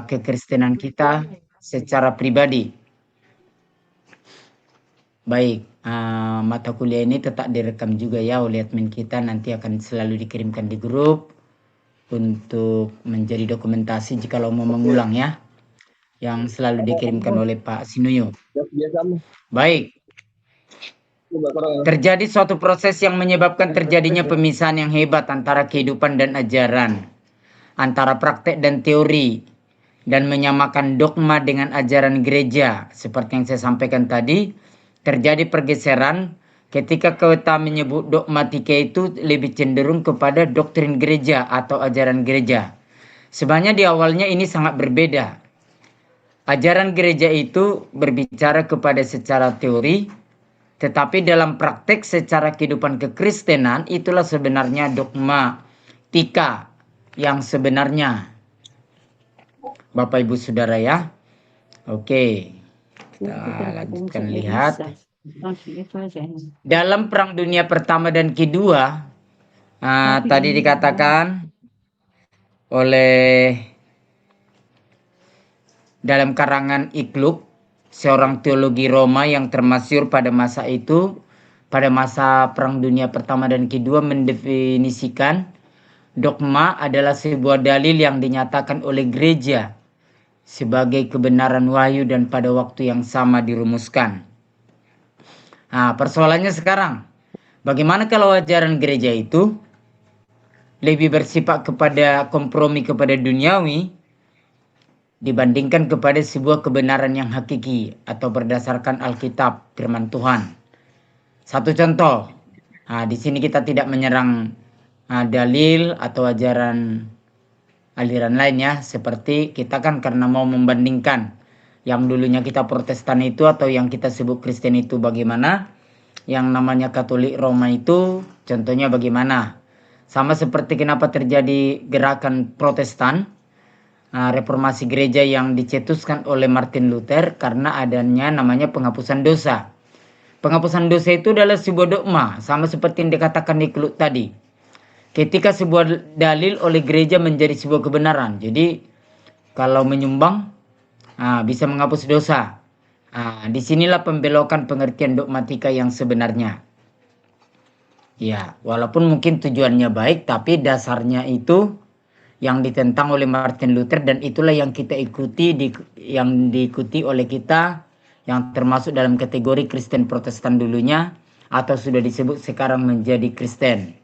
kekristenan kita secara pribadi. Baik, mata kuliah ini tetap direkam juga ya oleh admin kita, nanti akan selalu dikirimkan di grup untuk menjadi dokumentasi jikalau mau mengulang ya, yang selalu dikirimkan oleh Pak Sinuyo. Baik, terjadi suatu proses yang menyebabkan terjadinya pemisahan yang hebat antara kehidupan dan ajaran, antara praktek dan teori, dan menyamakan dogma dengan ajaran gereja. Seperti yang saya sampaikan tadi, terjadi pergeseran ketika kita menyebut dogmatika itu lebih cenderung kepada doktrin gereja atau ajaran gereja. Sebenarnya di awalnya ini sangat berbeda. Ajaran gereja itu berbicara kepada secara teori, tetapi dalam praktek secara kehidupan kekristenan itulah sebenarnya dogmatika yang sebenarnya. Bapak Ibu Saudara ya. Oke. Kita lanjutkan lihat. Dalam Perang Dunia Pertama dan Kedua, tadi dikatakan oleh dalam karangan Ikluk, seorang teologi Roma yang termasyhur pada masa itu, pada masa Perang Dunia Pertama dan Kedua, mendefinisikan dogma adalah sebuah dalil yang dinyatakan oleh gereja sebagai kebenaran wahyu dan pada waktu yang sama dirumuskan. Persoalannya sekarang, bagaimana kalau ajaran gereja itu lebih bersifat kepada kompromi kepada duniawi dibandingkan kepada sebuah kebenaran yang hakiki atau berdasarkan Alkitab, firman Tuhan. Satu contoh, di sini kita tidak menyerang dalil atau ajaran aliran lainnya, seperti kita kan karena mau membandingkan yang dulunya kita Protestan itu atau yang kita sebut Kristen itu bagaimana, yang namanya Katolik Roma itu contohnya bagaimana. Sama seperti kenapa terjadi gerakan Protestan, reformasi gereja yang dicetuskan oleh Martin Luther karena adanya namanya penghapusan dosa. Penghapusan dosa itu adalah sebuah dogma, sama seperti yang dikatakan di Ikluk tadi. Ketika sebuah dalil oleh gereja menjadi sebuah kebenaran. Jadi kalau menyumbang bisa menghapus dosa. Disinilah pembelokan pengertian dogmatika yang sebenarnya. Ya, walaupun mungkin tujuannya baik, tapi dasarnya itu yang ditentang oleh Martin Luther, dan itulah yang kita ikuti, yang diikuti oleh kita yang termasuk dalam kategori Kristen Protestan dulunya atau sudah disebut sekarang menjadi Kristen.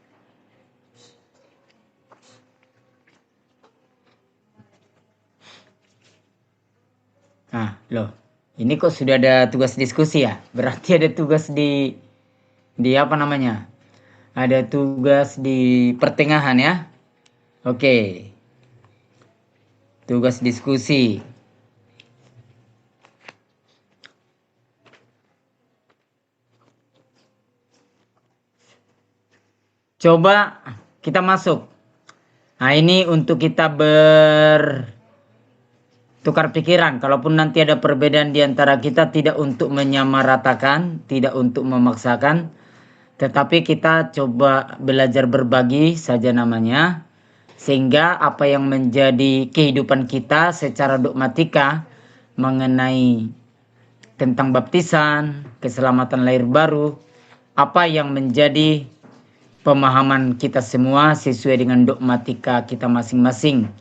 Loh, ini kok sudah ada tugas diskusi ya? Berarti ada tugas di apa namanya? Ada tugas di pertengahan ya? Oke. Tugas diskusi. Coba kita masuk. Ini untuk kita tukar pikiran. Kalaupun nanti ada perbedaan di antara kita, tidak untuk menyamaratakan, tidak untuk memaksakan, tetapi kita coba belajar berbagi saja namanya, sehingga apa yang menjadi kehidupan kita secara dogmatika mengenai tentang baptisan, keselamatan lahir baru, apa yang menjadi pemahaman kita semua sesuai dengan dogmatika kita masing-masing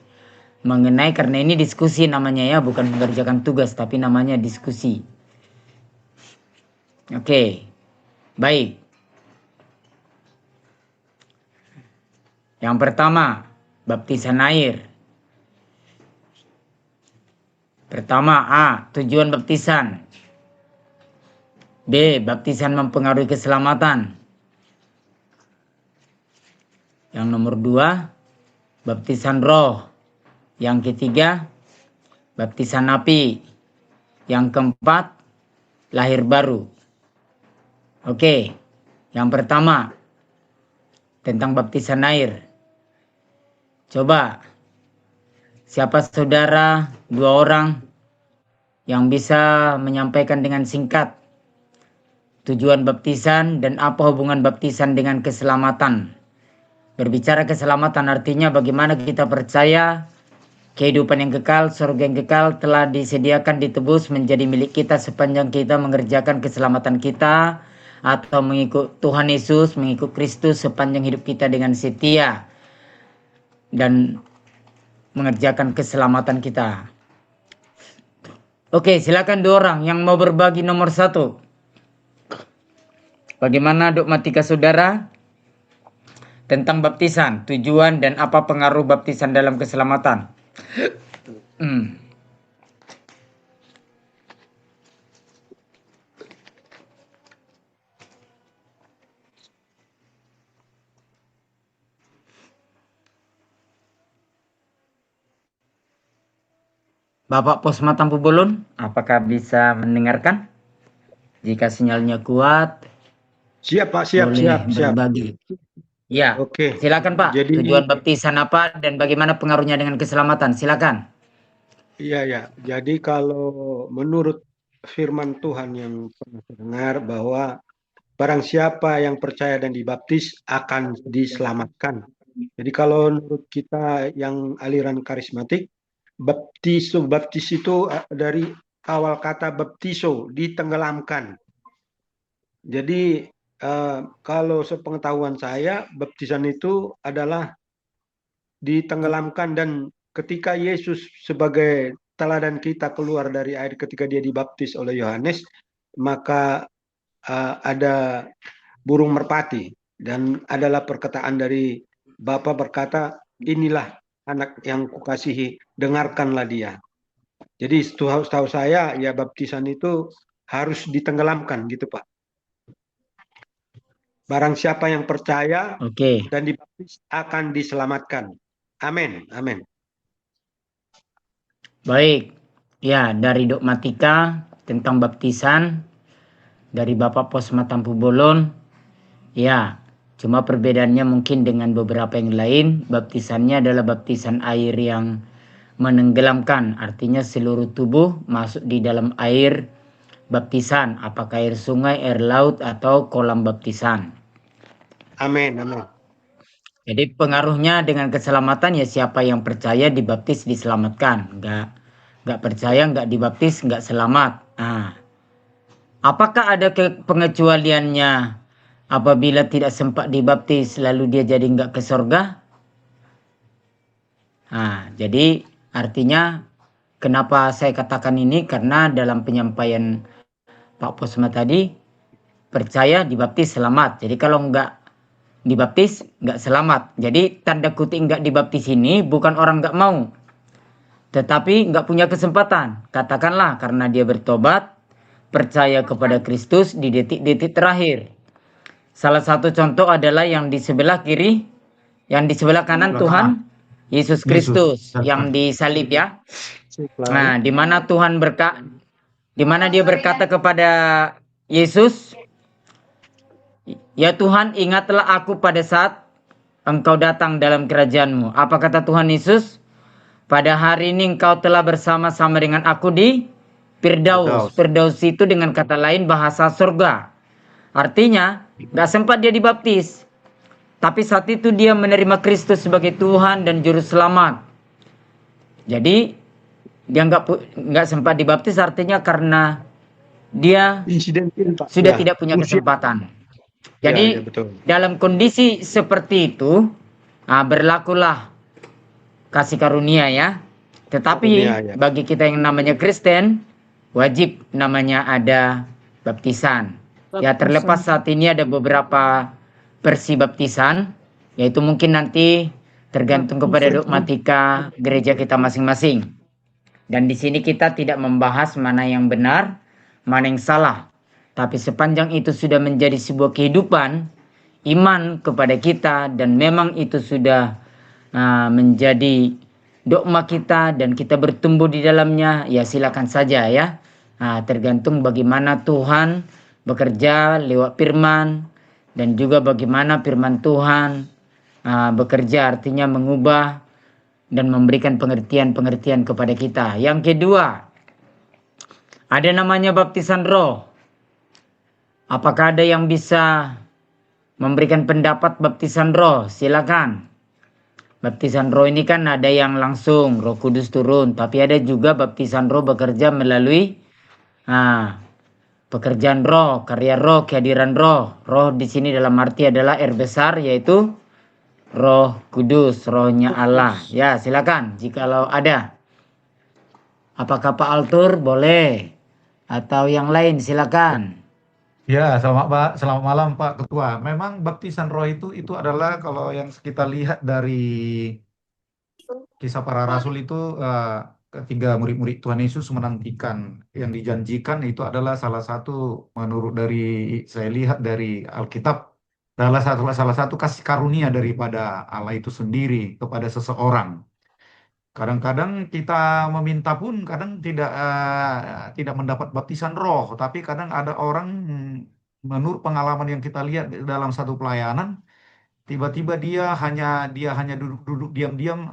mengenai, karena ini diskusi namanya ya, bukan mengerjakan tugas, tapi namanya diskusi. Oke, baik. Yang pertama, baptisan air. Pertama, tujuan baptisan. B, baptisan mempengaruhi keselamatan. Yang nomor 2, baptisan roh. Yang ketiga, baptisan api. Yang keempat, lahir baru. Oke, yang pertama, tentang baptisan air. Coba, siapa saudara 2 orang yang bisa menyampaikan dengan singkat tujuan baptisan dan apa hubungan baptisan dengan keselamatan? Berbicara keselamatan artinya bagaimana kita percaya kehidupan yang kekal, surga yang kekal telah disediakan, ditebus menjadi milik kita sepanjang kita mengerjakan keselamatan kita atau mengikut Tuhan Yesus, mengikut Kristus sepanjang hidup kita dengan setia dan mengerjakan keselamatan kita. Oke, silakan 2 orang yang mau berbagi. Nomor 1, bagaimana dogmatika saudara tentang baptisan, tujuan dan apa pengaruh baptisan dalam keselamatan? Bapak Posma Tampu Bolon, apakah bisa mendengarkan? Jika sinyalnya kuat, Siap Pak, siap, boleh siap. berbagi. Ya, Oke. silakan Pak. Jadi, Tujuan baptisan apa dan bagaimana pengaruhnya dengan keselamatan? Silakan. iya. Jadi kalau menurut firman Tuhan yang pernah saya dengar bahwa barang siapa yang percaya dan dibaptis akan diselamatkan. Jadi kalau menurut kita yang aliran karismatik, baptis itu dari awal kata baptiso, ditenggelamkan. Jadi kalau sepengetahuan saya, baptisan itu adalah ditenggelamkan, dan ketika Yesus sebagai teladan kita keluar dari air ketika dia dibaptis oleh Yohanes, maka ada burung merpati dan adalah perkataan dari Bapa berkata, inilah anak yang kukasihi, dengarkanlah dia. Jadi setahu saya ya baptisan itu harus ditenggelamkan gitu Pak. Barang siapa yang percaya dan dibaptis akan diselamatkan. Amin. Amin. Baik. Ya, dari dogmatika tentang baptisan dari Bapak Posma Tampu Bolon. Ya, cuma perbedaannya mungkin dengan beberapa yang lain. Baptisannya adalah baptisan air yang menenggelamkan, artinya seluruh tubuh masuk di dalam air baptisan, apakah air sungai, air laut, atau kolam baptisan. Amin. Jadi pengaruhnya dengan keselamatan ya siapa yang percaya dibaptis diselamatkan, nggak percaya nggak dibaptis nggak selamat. Nah, apakah ada pengecualiannya apabila tidak sempat dibaptis lalu dia jadi nggak ke surga? Nah, jadi artinya kenapa saya katakan ini, karena dalam penyampaian Pak Posma tadi, percaya dibaptis selamat. Jadi kalau nggak dibaptis nggak selamat. Jadi tanda kutip nggak dibaptis ini bukan orang nggak mau, tetapi nggak punya kesempatan. Katakanlah karena dia bertobat, percaya kepada Kristus di detik-detik terakhir. Salah satu contoh adalah yang di sebelah kiri, yang di sebelah kanan Tuhan Yesus Kristus yang disalib ya. Nah, di mana dia berkata kepada Yesus, ya Tuhan, ingatlah aku pada saat Engkau datang dalam kerajaan-Mu. Apa kata Tuhan Yesus? Pada hari ini engkau telah bersama-sama dengan aku di Firdaus. Firdaus itu dengan kata lain bahasa surga. Artinya, gak sempat dia dibaptis. Tapi saat itu dia menerima Kristus sebagai Tuhan dan Juru Selamat. Jadi, dia nggak sempat dibaptis artinya karena dia sudah tidak punya kesempatan. Jadi dalam kondisi seperti itu berlakulah kasih karunia ya. Tetapi bagi kita yang namanya Kristen wajib namanya ada baptisan. Ya, terlepas saat ini ada beberapa versi baptisan, yaitu mungkin nanti tergantung kepada dogmatika gereja kita masing-masing. Dan di sini kita tidak membahas mana yang benar, mana yang salah. Tapi sepanjang itu sudah menjadi sebuah kehidupan, iman kepada kita, dan memang itu sudah menjadi dogma kita dan kita bertumbuh di dalamnya, ya silakan saja ya. Tergantung bagaimana Tuhan bekerja lewat firman, dan juga bagaimana firman Tuhan bekerja, artinya mengubah dan memberikan pengertian-pengertian kepada kita. Yang kedua, ada namanya baptisan roh. Apakah ada yang bisa memberikan pendapat baptisan roh? Silakan. Baptisan roh ini kan ada yang langsung Roh Kudus turun, tapi ada juga baptisan roh bekerja melalui pekerjaan roh, karya roh, kehadiran roh. Roh di sini dalam arti adalah R besar, yaitu Roh Kudus, rohnya Allah. Ya, silakan jikalau ada. Apakah Pak Altur boleh atau yang lain silakan. Ya, selamat malam Pak Ketua. Memang baptisan roh itu adalah kalau yang kita lihat dari kisah para rasul itu ketiga murid-murid Tuhan Yesus menantikan yang dijanjikan itu adalah salah satu menurut dari saya lihat dari Alkitab adalah salah satu kasih karunia daripada Allah itu sendiri kepada seseorang. Kadang-kadang kita meminta pun kadang tidak mendapat baptisan roh, tapi kadang ada orang menurut pengalaman yang kita lihat dalam satu pelayanan, tiba-tiba dia hanya duduk-duduk diam-diam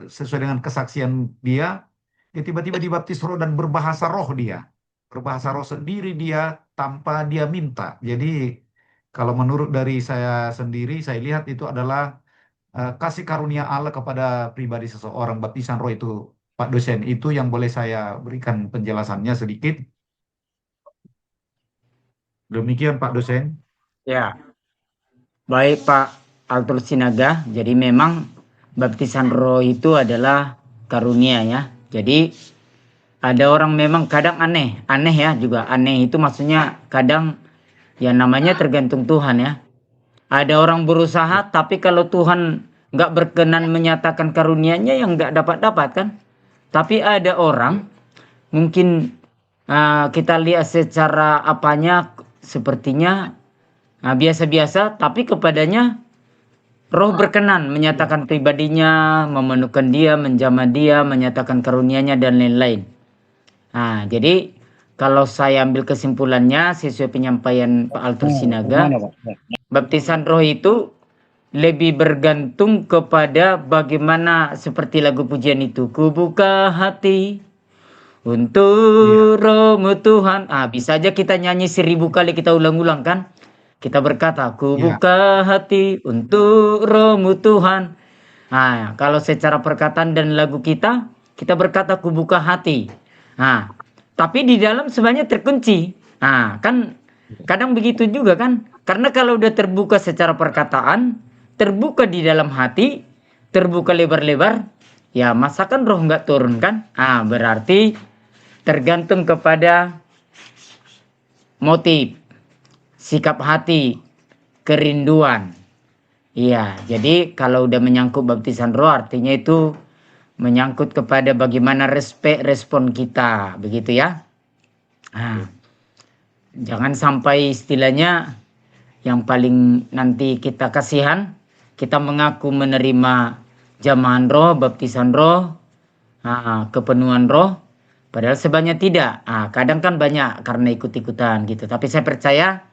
sesuai dengan kesaksian dia, dia tiba-tiba dibaptis roh dan berbahasa roh dia, berbahasa roh sendiri dia tanpa dia minta. Jadi kalau menurut dari saya sendiri, saya lihat itu adalah kasih karunia Allah kepada pribadi seseorang. Baptisan roh itu, Pak dosen, itu yang boleh saya berikan penjelasannya sedikit. Demikian Pak dosen. Ya, baik Pak Altur Sinaga. Jadi memang baptisan roh itu adalah karunia ya. Jadi ada orang memang kadang aneh ya juga. Aneh itu maksudnya kadang ya namanya tergantung Tuhan ya. Ada orang berusaha tapi kalau Tuhan nggak berkenan menyatakan karunia-Nya yang nggak dapat kan. Tapi ada orang mungkin kita lihat secara apanya sepertinya biasa-biasa, tapi kepadanya roh berkenan menyatakan pribadinya, memenuhkan dia, menjamah dia, menyatakan karunia-Nya dan lain-lain. Jadi kalau saya ambil kesimpulannya sesuai penyampaian Pak Altur Sinaga, baptisan roh itu lebih bergantung kepada bagaimana seperti lagu pujian itu. Ku buka hati untuk rohmu Tuhan. Bisa aja kita nyanyi 1000 kali, kita ulang-ulang kan. Kita berkata, ku buka hati untuk rohmu Tuhan. Kalau secara perkataan dan lagu kita berkata ku buka hati. Tapi di dalam sebenarnya terkunci. Kan kadang begitu juga kan. Karena kalau udah terbuka secara perkataan, terbuka di dalam hati, terbuka lebar-lebar, ya masakan roh nggak turun kan? Berarti tergantung kepada motif, sikap hati, kerinduan. Iya, jadi kalau udah menyangkut baptisan roh artinya itu menyangkut kepada bagaimana respon kita, begitu ya. Jangan sampai istilahnya yang paling nanti kita kasihan, kita mengaku menerima jamahan roh, baptisan roh, kepenuhan roh, padahal sebanyak tidak. Kadang kan banyak karena ikut-ikutan gitu. Tapi saya percaya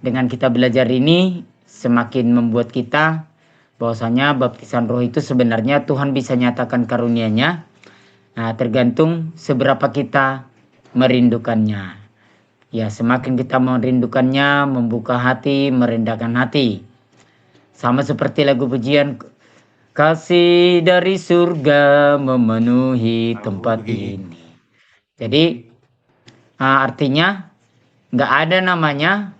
dengan kita belajar ini semakin membuat kita bahwasanya baptisan roh itu sebenarnya Tuhan bisa nyatakan karunia-Nya. Tergantung seberapa kita merindukannya. Ya, semakin kita merindukannya, membuka hati, merendahkan hati. Sama seperti lagu pujian, kasih dari surga memenuhi tempat ini. Jadi artinya nggak ada namanya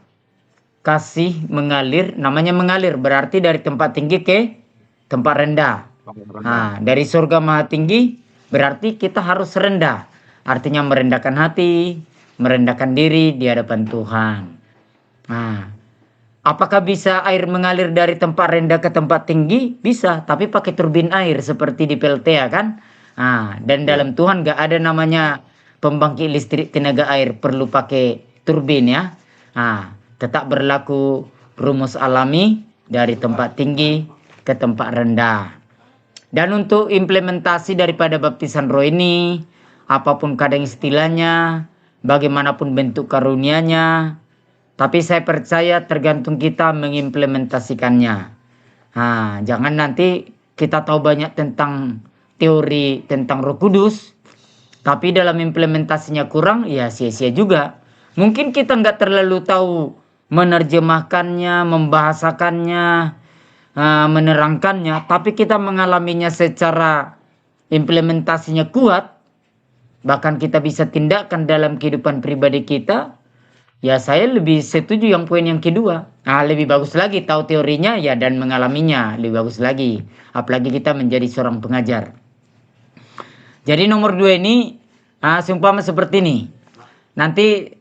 kasih mengalir, namanya mengalir berarti dari tempat tinggi ke tempat rendah. Dari surga maha tinggi berarti kita harus rendah, artinya merendahkan hati, merendahkan diri di hadapan Tuhan. Apakah bisa air mengalir dari tempat rendah ke tempat tinggi? Bisa, tapi pakai turbin air seperti di PLTA kan. Dan dalam Tuhan gak ada namanya pembangkit listrik tenaga air perlu pakai turbin ya. Tetap berlaku rumus alami dari tempat tinggi ke tempat rendah. Dan untuk implementasi daripada baptisan roh ini, apapun kadang istilahnya, bagaimanapun bentuk karunia-Nya, tapi saya percaya tergantung kita mengimplementasikannya. Jangan nanti kita tahu banyak tentang teori tentang Roh Kudus, tapi dalam implementasinya kurang, ya sia-sia juga. Mungkin kita nggak terlalu tahu menerjemahkannya, membahasakannya, menerangkannya, tapi kita mengalaminya secara implementasinya kuat, bahkan kita bisa tindakan dalam kehidupan pribadi kita, ya saya lebih setuju yang poin yang kedua. Lebih bagus lagi tahu teorinya ya dan mengalaminya, lebih bagus lagi. Apalagi kita menjadi seorang pengajar. Jadi nomor 2 ini seumpama seperti ini. Nanti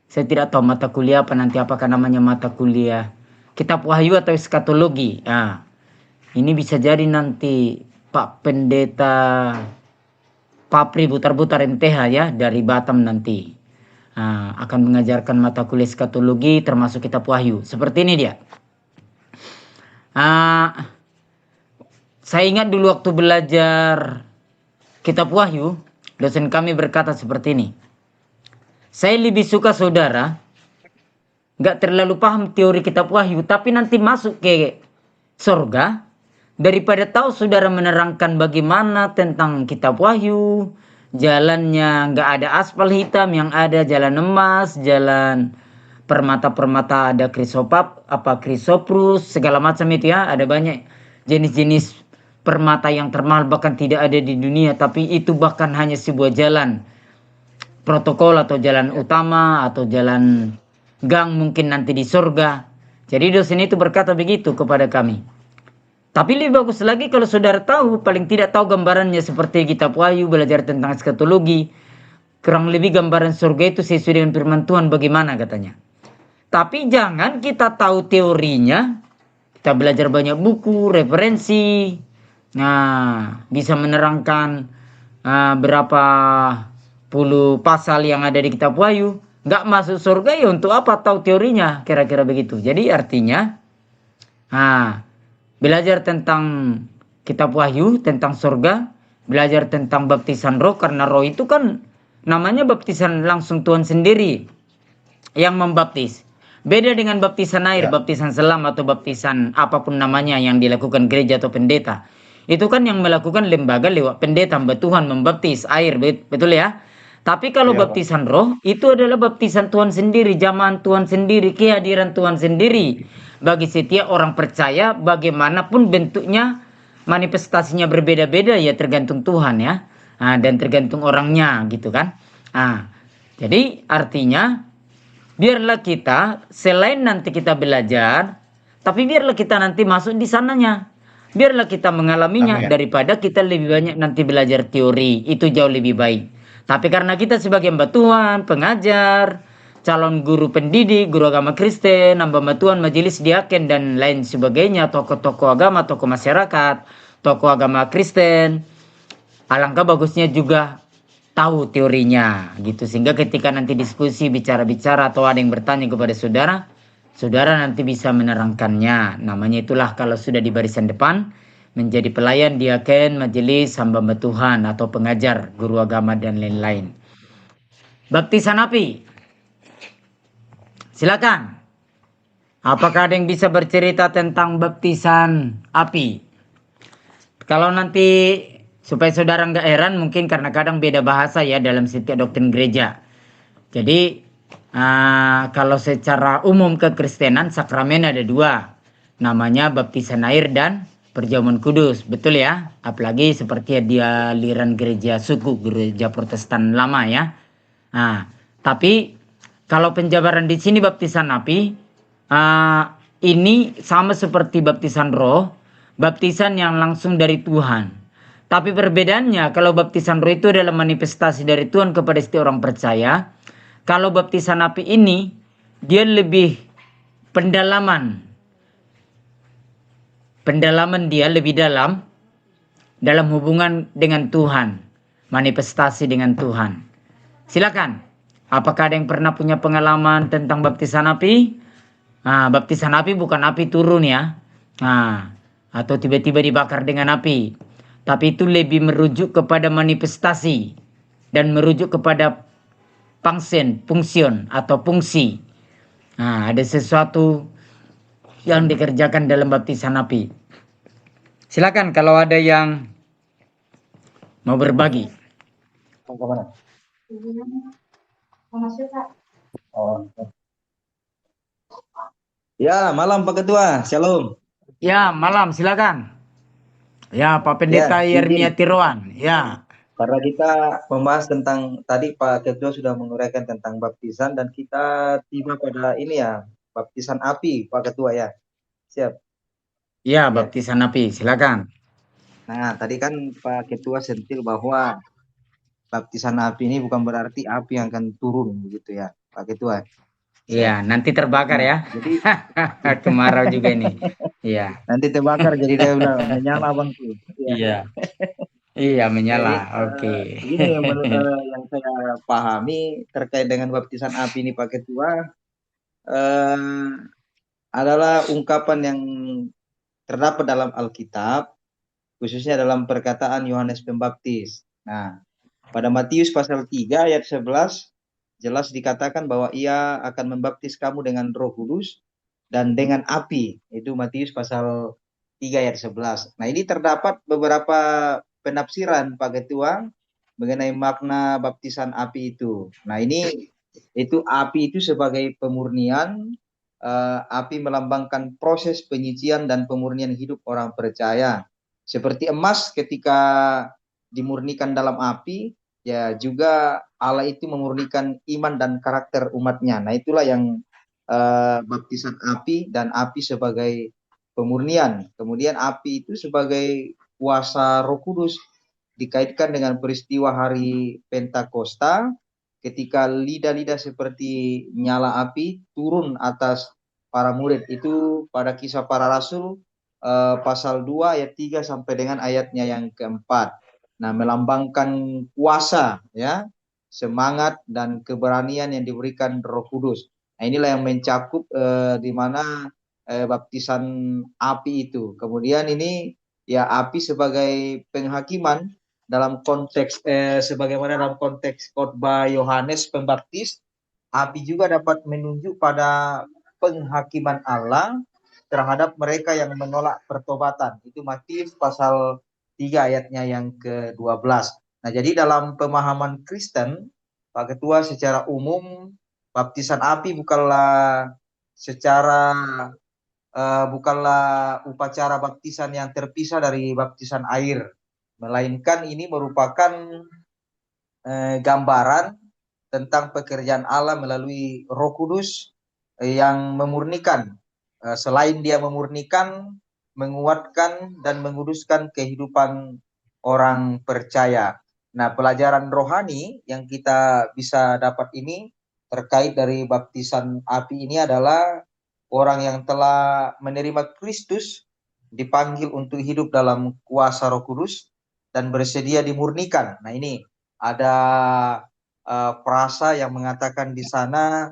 saya tidak tahu mata kuliah apa nanti, apakah namanya mata kuliah Kitab Wahyu atau eskatologi. Ini bisa jadi nanti Pak Pendeta Papri Butar-Butar MTH ya dari Batam nanti akan mengajarkan mata kuliah eskatologi termasuk Kitab Wahyu. Seperti ini dia. Saya ingat dulu waktu belajar Kitab Wahyu, dosen kami berkata seperti ini. Saya lebih suka saudara nggak terlalu paham teori Kitab Wahyu, tapi nanti masuk ke surga, daripada tahu saudara menerangkan bagaimana tentang Kitab Wahyu, jalannya nggak ada aspal hitam, yang ada jalan emas, jalan permata-permata, ada krisoprus, segala macam itu ya, ada banyak jenis-jenis permata yang termahal bahkan tidak ada di dunia, tapi itu bahkan hanya sebuah jalan protokol atau jalan utama atau jalan gang mungkin nanti di surga. Jadi dosen itu berkata begitu kepada kami. Tapi lebih bagus lagi kalau saudara tahu, paling tidak tahu gambarannya seperti Kitab Wahyu, belajar tentang eskatologi. Kurang lebih gambaran surga itu sesuai dengan firman Tuhan bagaimana katanya. Tapi jangan kita tahu teorinya, kita belajar banyak buku, referensi, bisa menerangkan berapa puluh pasal yang ada di Kitab Wahyu, nggak masuk surga ya untuk apa tahu teorinya, kira-kira begitu. Jadi artinya belajar tentang Kitab Wahyu, tentang surga, belajar tentang baptisan roh, karena roh itu kan namanya baptisan langsung Tuhan sendiri yang membaptis. Beda dengan baptisan air, baptisan selam atau baptisan apapun namanya yang dilakukan gereja atau pendeta. Itu kan yang melakukan lembaga lewat pendeta, hamba Tuhan membaptis air, betul ya? Tapi kalau baptisan roh, itu adalah baptisan Tuhan sendiri, jamahan Tuhan sendiri, kehadiran Tuhan sendiri. Bagi setiap orang percaya, bagaimanapun bentuknya, manifestasinya berbeda-beda ya tergantung Tuhan ya. Dan tergantung orangnya gitu kan. Jadi artinya, biarlah kita, selain nanti kita belajar, tapi biarlah kita nanti masuk di sananya. Biarlah kita mengalaminya daripada kita lebih banyak nanti belajar teori. Itu jauh lebih baik. Tapi karena kita sebagai hamba Tuhan, pengajar, calon guru pendidik, guru agama Kristen, hamba Tuhan, majelis diaken, dan lain sebagainya, tokoh-tokoh agama, tokoh masyarakat, tokoh agama Kristen, alangkah bagusnya juga tahu teorinya gitu, sehingga ketika nanti diskusi, bicara-bicara, atau ada yang bertanya kepada saudara, saudara nanti bisa menerangkannya. Namanya itulah kalau sudah di barisan depan, menjadi pelayan diaken, majelis, hamba Tuhan, atau pengajar, guru agama, dan lain-lain. Baptisan api. Silakan. Apakah ada yang bisa bercerita tentang baptisan api? Kalau nanti, supaya saudara nggak heran, mungkin karena kadang beda bahasa ya dalam setiap doktrin gereja. Jadi kalau secara umum kekristenan, sakramen ada dua. Namanya baptisan air dan perjamuan kudus, betul ya? Apalagi seperti di aliran gereja suku, gereja Protestan lama ya. Tapi kalau penjabaran di sini baptisan api, ini sama seperti baptisan roh, baptisan yang langsung dari Tuhan. Tapi perbedaannya, kalau baptisan roh itu adalah manifestasi dari Tuhan kepada setiap orang percaya. Kalau baptisan api ini, dia lebih pendalaman dia lebih dalam hubungan dengan Tuhan, manifestasi dengan Tuhan. Silakan, apakah ada yang pernah punya pengalaman tentang baptisan api? Baptisan api bukan api turun ya, atau tiba-tiba dibakar dengan api, tapi itu lebih merujuk kepada manifestasi dan merujuk kepada fungsion atau fungsi. Ada sesuatu yang dikerjakan dalam baptisan api. Silakan kalau ada yang mau berbagi. Ya, malam Pak Ketua, Shalom. Ya, malam, silakan. Ya, Pak Pendeta Ya, Yermia izin. Tiruan. Ya, Karena kita membahas tentang tadi Pak Ketua sudah menguraikan tentang baptisan dan kita tiba pada ini ya, baptisan api Pak Ketua ya. Siap. ya, Ya. baptisan api, silakan. Nah, tadi kan Pak Ketua sentil bahwa baptisan api ini bukan berarti api yang akan turun begitu ya, Pak Ketua. Iya, Siap. nanti terbakar Nah, ya. jadi Kemarau juga ini. Iya, nanti terbakar jadi dia bilang menyala bangku. Ya. iya, iya, menyala. Jadi Oke. ini yang saya pahami terkait dengan baptisan api ini Pak Ketua eh, adalah ungkapan yang terdapat dalam Alkitab, khususnya dalam perkataan Yohanes Pembaptis. Nah, pada Matius pasal 3 ayat 11, jelas dikatakan bahwa ia akan membaptis kamu dengan Roh Kudus dan dengan api. Itu Matius pasal 3 ayat 11. Nah, ini terdapat beberapa penafsiran Pak Ketua mengenai makna baptisan api itu. Nah, ini itu api itu sebagai pemurnian, api melambangkan proses penyucian dan pemurnian hidup orang percaya. Seperti emas ketika dimurnikan dalam api, ya juga Allah itu memurnikan iman dan karakter umatnya. Nah, itulah yang baptisan api dan api sebagai pemurnian. Kemudian api itu sebagai kuasa Roh Kudus dikaitkan dengan peristiwa hari Pentakosta ketika lidah-lidah seperti nyala api turun atas para murid. Itu pada Kisah Para Rasul pasal 2 ayat 3 sampai dengan ayatnya yang keempat. Nah, melambangkan kuasa ya, semangat dan keberanian yang diberikan Roh Kudus. Nah, inilah yang mencakup di mana baptisan api itu. Kemudian ini ya api sebagai penghakiman dalam konteks sebagaimana dalam konteks khotbah Yohanes Pembaptis, api juga dapat menunjuk pada penghakiman Allah terhadap mereka yang menolak pertobatan. Itu Matius pasal 3 ayatnya yang ke-12. Nah, jadi dalam pemahaman Kristen, Pak Ketua, secara umum baptisan api bukanlah upacara baptisan yang terpisah dari baptisan air, melainkan ini merupakan gambaran tentang pekerjaan Allah melalui Roh Kudus yang memurnikan. Selain dia memurnikan, menguatkan dan menguduskan kehidupan orang percaya. Nah, pelajaran rohani yang kita bisa dapat ini terkait dari baptisan api ini adalah orang yang telah menerima Kristus dipanggil untuk hidup dalam kuasa Roh Kudus dan bersedia dimurnikan. Nah, ini ada frasa yang mengatakan di sana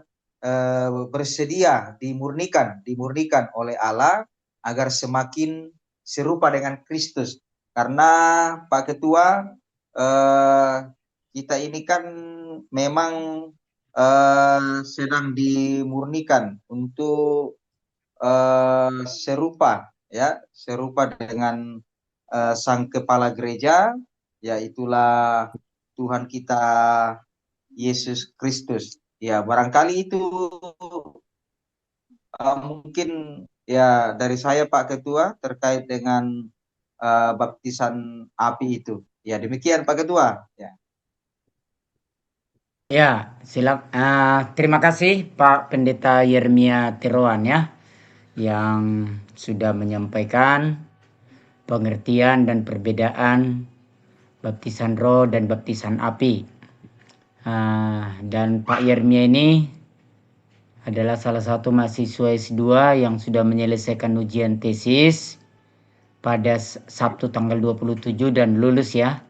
bersedia dimurnikan oleh Allah agar semakin serupa dengan Kristus. Karena Pak Ketua, kita ini kan memang sedang dimurnikan untuk serupa dengan sang kepala gereja, yaitulah Tuhan kita Yesus Kristus. Ya, barangkali itu mungkin ya dari saya Pak Ketua terkait dengan baptisan api itu. Ya, demikian Pak Ketua. Ya. Ya, terima kasih Pak Pendeta Yermia Tiruan ya, yang sudah menyampaikan pengertian dan perbedaan baptisan roh dan baptisan api. Dan Pak Yermia ini adalah salah satu mahasiswa S2 yang sudah menyelesaikan ujian tesis pada Sabtu tanggal 27 dan lulus ya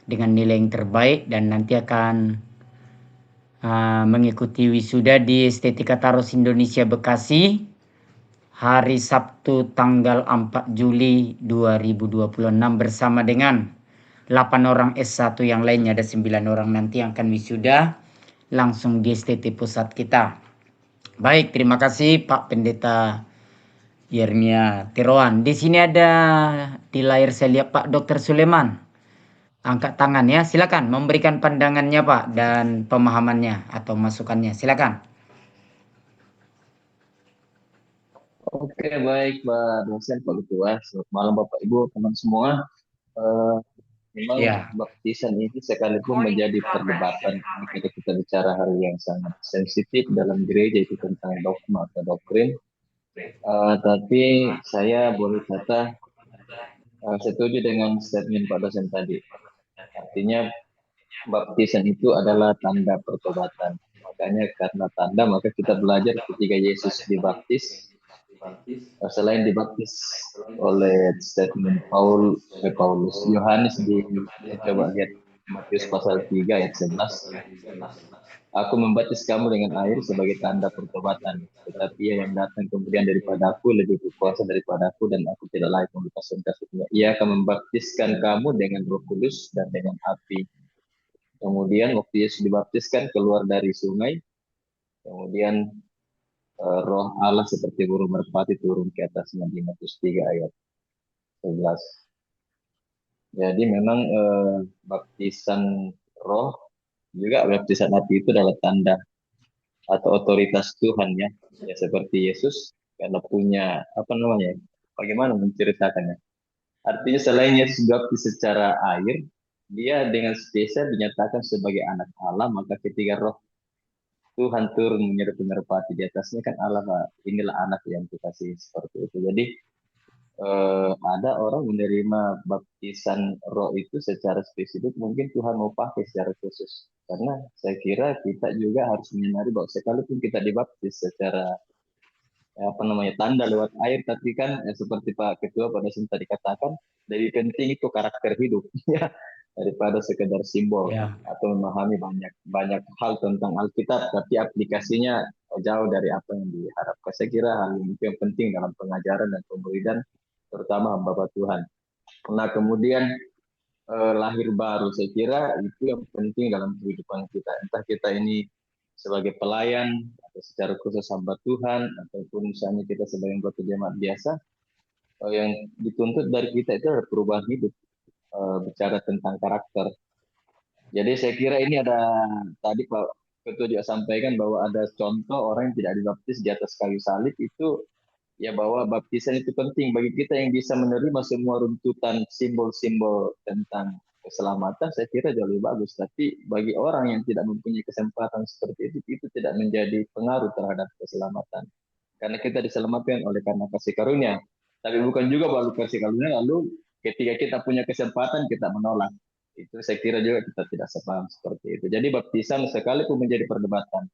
dengan nilai yang terbaik, dan nanti akan mengikuti wisuda di Estetika Taros Indonesia Bekasi hari Sabtu tanggal 4 Juli 2026 bersama dengan 8 orang S1 yang lainnya. Ada 9 orang nanti yang akan wisuda langsung di STT pusat kita. Baik, terima kasih Pak Pendeta Yermia Tiruan. Di sini ada di layar saya lihat Pak Dr. Suleman angkat tangan ya. Silakan memberikan pandangannya Pak dan pemahamannya atau masukannya. Silakan. Oke, baik Pak dosen, Pak Ketua. Selamat malam Bapak Ibu, teman semua. Eh, Memang Ya, baptisan ini sekalipun menjadi perdebatan ketika kita bicara hal yang sangat sensitif dalam gereja itu tentang dogma atau doktrin. Tapi saya boleh kata setuju dengan statement Pak dosen tadi. Artinya baptisan itu adalah tanda pertobatan. Makanya karena tanda maka kita belajar ketika Yesus dibaptis. Selain dibaptis oleh statement Paulus Yohanes coba lihat Matius pasal 3 ayat 11. Aku membaptis kamu dengan air sebagai tanda pertobatan, tetapi ia yang datang kemudian daripada aku lebih berkuasa daripada aku dan aku tidak layak melepaskan kasihnya. Ia akan membaptiskan kamu dengan Roh Kudus dan dengan api. Kemudian waktu Yesus dibaptiskan keluar dari sungai, kemudian Roh Allah seperti burung merpati turun ke atasnya di Matius 3 ayat 11. Jadi memang baptisan roh juga baptisan api itu adalah tanda atau otoritas Tuhan ya. Ya seperti Yesus karena punya bagaimana menceritakannya. Artinya selain Yesus baptis secara air, dia dengan spesial dinyatakan sebagai anak Allah, maka ketika roh Tuhan turun menyerupai merpati di atasnya kan Allah, inilah anak yang dikasih seperti itu. Jadi ada orang menerima baptisan roh itu secara spesifik mungkin Tuhan mau pakai secara khusus. Karena saya kira kita juga harus menyadari bahwa sekalipun kita dibaptis secara tanda lewat air, tapi kan seperti Pak Ketua pada saat tadi katakan, lebih penting itu karakter hidup ya daripada sekedar simbol ya, atau memahami banyak hal tentang Alkitab, tapi aplikasinya jauh dari apa yang diharapkan. Saya kira hal itu yang penting dalam pengajaran dan pemberian terutama hamba Tuhan. Nah kemudian lahir baru, saya kira itu yang penting dalam kehidupan kita. Entah kita ini sebagai pelayan atau secara khusus hamba Tuhan ataupun misalnya kita sebagai anggota jemaat biasa, yang dituntut dari kita itu adalah perubahan hidup, bicara tentang karakter. Jadi saya kira ini ada tadi Pak Ketua juga sampaikan bahwa ada contoh orang yang tidak dibaptis di atas kayu salib itu ya bahwa baptisan itu penting bagi kita yang bisa menerima semua runtutan simbol-simbol tentang keselamatan. Saya kira jauh lebih bagus. Tapi bagi orang yang tidak mempunyai kesempatan seperti itu tidak menjadi pengaruh terhadap keselamatan. Karena kita diselamatkan oleh karena kasih karunia. Tapi bukan juga baru kasih karunia lalu ketika kita punya kesempatan kita menolak. Itu saya kira juga kita tidak sepaham seperti itu. Jadi baptisan sekalipun menjadi perdebatan.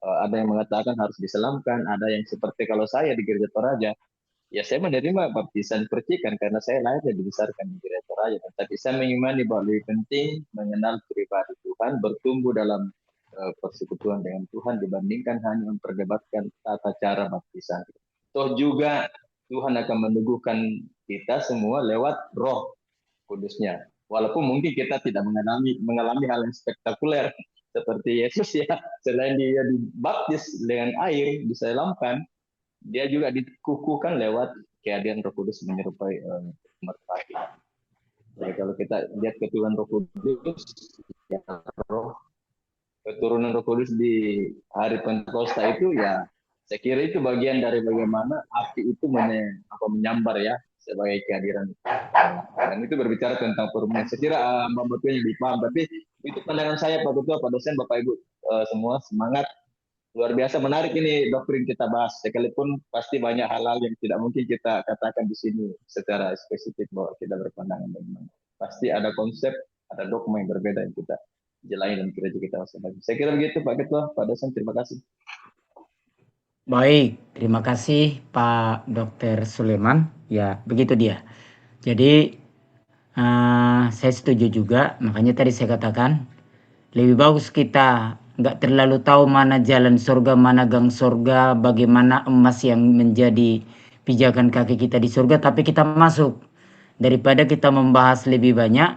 Ada yang mengatakan harus diselamkan, ada yang seperti kalau saya di Gereja Toraja, ya saya menerima baptisan percikan karena saya lahir dan dibesarkan di Gereja Toraja. Tapi saya mengimani bahwa lebih penting mengenal pribadi Tuhan, bertumbuh dalam persekutuan dengan Tuhan dibandingkan hanya memperdebatkan tata cara baptisan. Toh juga Tuhan akan meneguhkan kita semua lewat Roh Kudusnya. Walaupun mungkin kita tidak mengalami hal yang spektakuler seperti Yesus ya, selain dia dibaptis dengan air, diselamkan, dia juga dikukuhkan lewat kehadiran Roh Kudus menyerupai merpati. Jadi kalau kita lihat keturunan Roh Kudus, ya keturunan Roh Kudus di hari Pentakosta itu ya, saya kira itu bagian dari bagaimana api itu menyambar ya sebagai kehadiran. Dan itu berbicara tentang perubahan. Saya kira Mbak Betul yang dipaham, tapi itu pandangan saya Pak Ketua, Pak Dosen, Bapak Ibu semua semangat. Luar biasa menarik ini doktrin kita bahas. Sekalipun pasti banyak hal-hal yang tidak mungkin kita katakan di sini secara spesifik bahwa kita berpandangan bagaimana. Pasti ada konsep, ada dogma yang berbeda yang kita jalani dan gereja kita masing-masing. Saya kira begitu Pak Ketua, Pak Dosen, terima kasih. baik. Terima kasih Pak Dr. Suleman. Ya, begitu dia. Jadi saya setuju juga. Makanya tadi saya katakan lebih bagus kita nggak terlalu tahu mana jalan surga, mana gang surga, bagaimana emas yang menjadi pijakan kaki kita di surga, tapi kita masuk. Daripada kita membahas lebih banyak,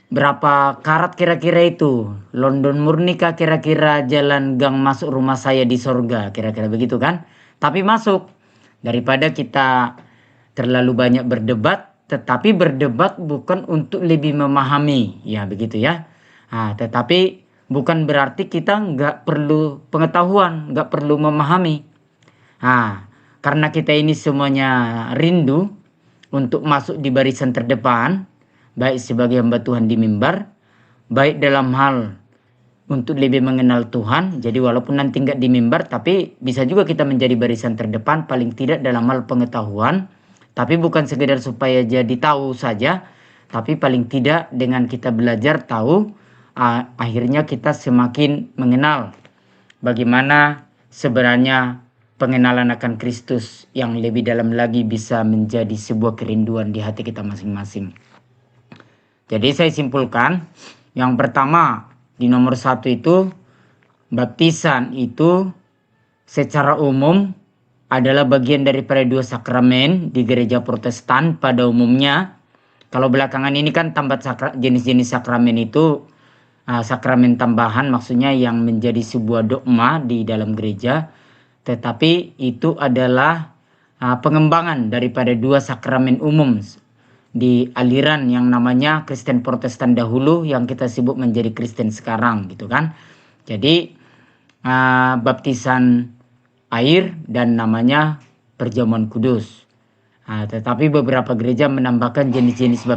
berapa karat kira-kira itu? London murni kah kira-kira jalan gang masuk rumah saya di surga? Kira-kira begitu kan? Tapi masuk. Daripada kita terlalu banyak berdebat, tetapi berdebat bukan untuk lebih memahami. Ya begitu ya. Tetapi bukan berarti kita nggak perlu pengetahuan, nggak perlu memahami. karena kita ini semuanya rindu untuk masuk di barisan terdepan, baik sebagai hamba Tuhan di mimbar, baik dalam hal untuk lebih mengenal Tuhan. Jadi walaupun nanti nggak di mimbar, tapi bisa juga kita menjadi barisan terdepan, paling tidak dalam hal pengetahuan. Tapi bukan sekedar supaya jadi tahu saja, tapi paling tidak dengan kita belajar tahu, akhirnya kita semakin mengenal bagaimana sebenarnya pengenalan akan Kristus yang lebih dalam lagi bisa menjadi sebuah kerinduan di hati kita masing-masing. Jadi saya simpulkan, yang pertama di nomor 1 itu, baptisan itu secara umum adalah bagian daripada 2 sakramen di gereja Protestan pada umumnya. Kalau belakangan ini kan tambah jenis-jenis sakramen itu, sakramen tambahan maksudnya yang menjadi sebuah dogma di dalam gereja. Tetapi itu adalah pengembangan daripada 2 sakramen umum di aliran yang namanya Kristen Protestan dahulu, yang kita sebut menjadi Kristen sekarang gitu kan. Jadi baptisan air dan namanya perjamuan kudus. Tetapi beberapa gereja menambahkan jenis-jenis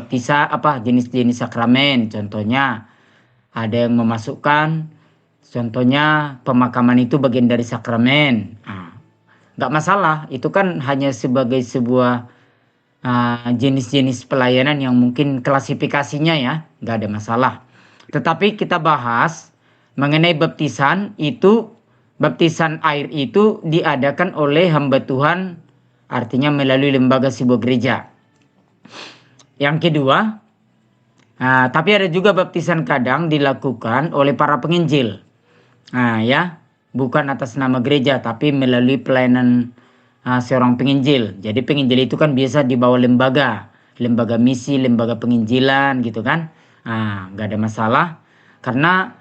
jenis-jenis sakramen. Contohnya ada yang memasukkan, contohnya pemakaman itu bagian dari sakramen. Nggak masalah, itu kan hanya sebagai sebuah jenis-jenis pelayanan yang mungkin klasifikasinya ya, nggak ada masalah. Tetapi kita bahas mengenai baptisan itu, baptisan air itu diadakan oleh hamba Tuhan, artinya melalui lembaga sebuah gereja. Yang kedua, tapi ada juga baptisan kadang dilakukan oleh para penginjil. Ya, bukan atas nama gereja, tapi melalui pelayanan seorang penginjil. Jadi penginjil itu kan biasa di bawah lembaga misi, lembaga penginjilan gitu kan. Nggak ada masalah, karena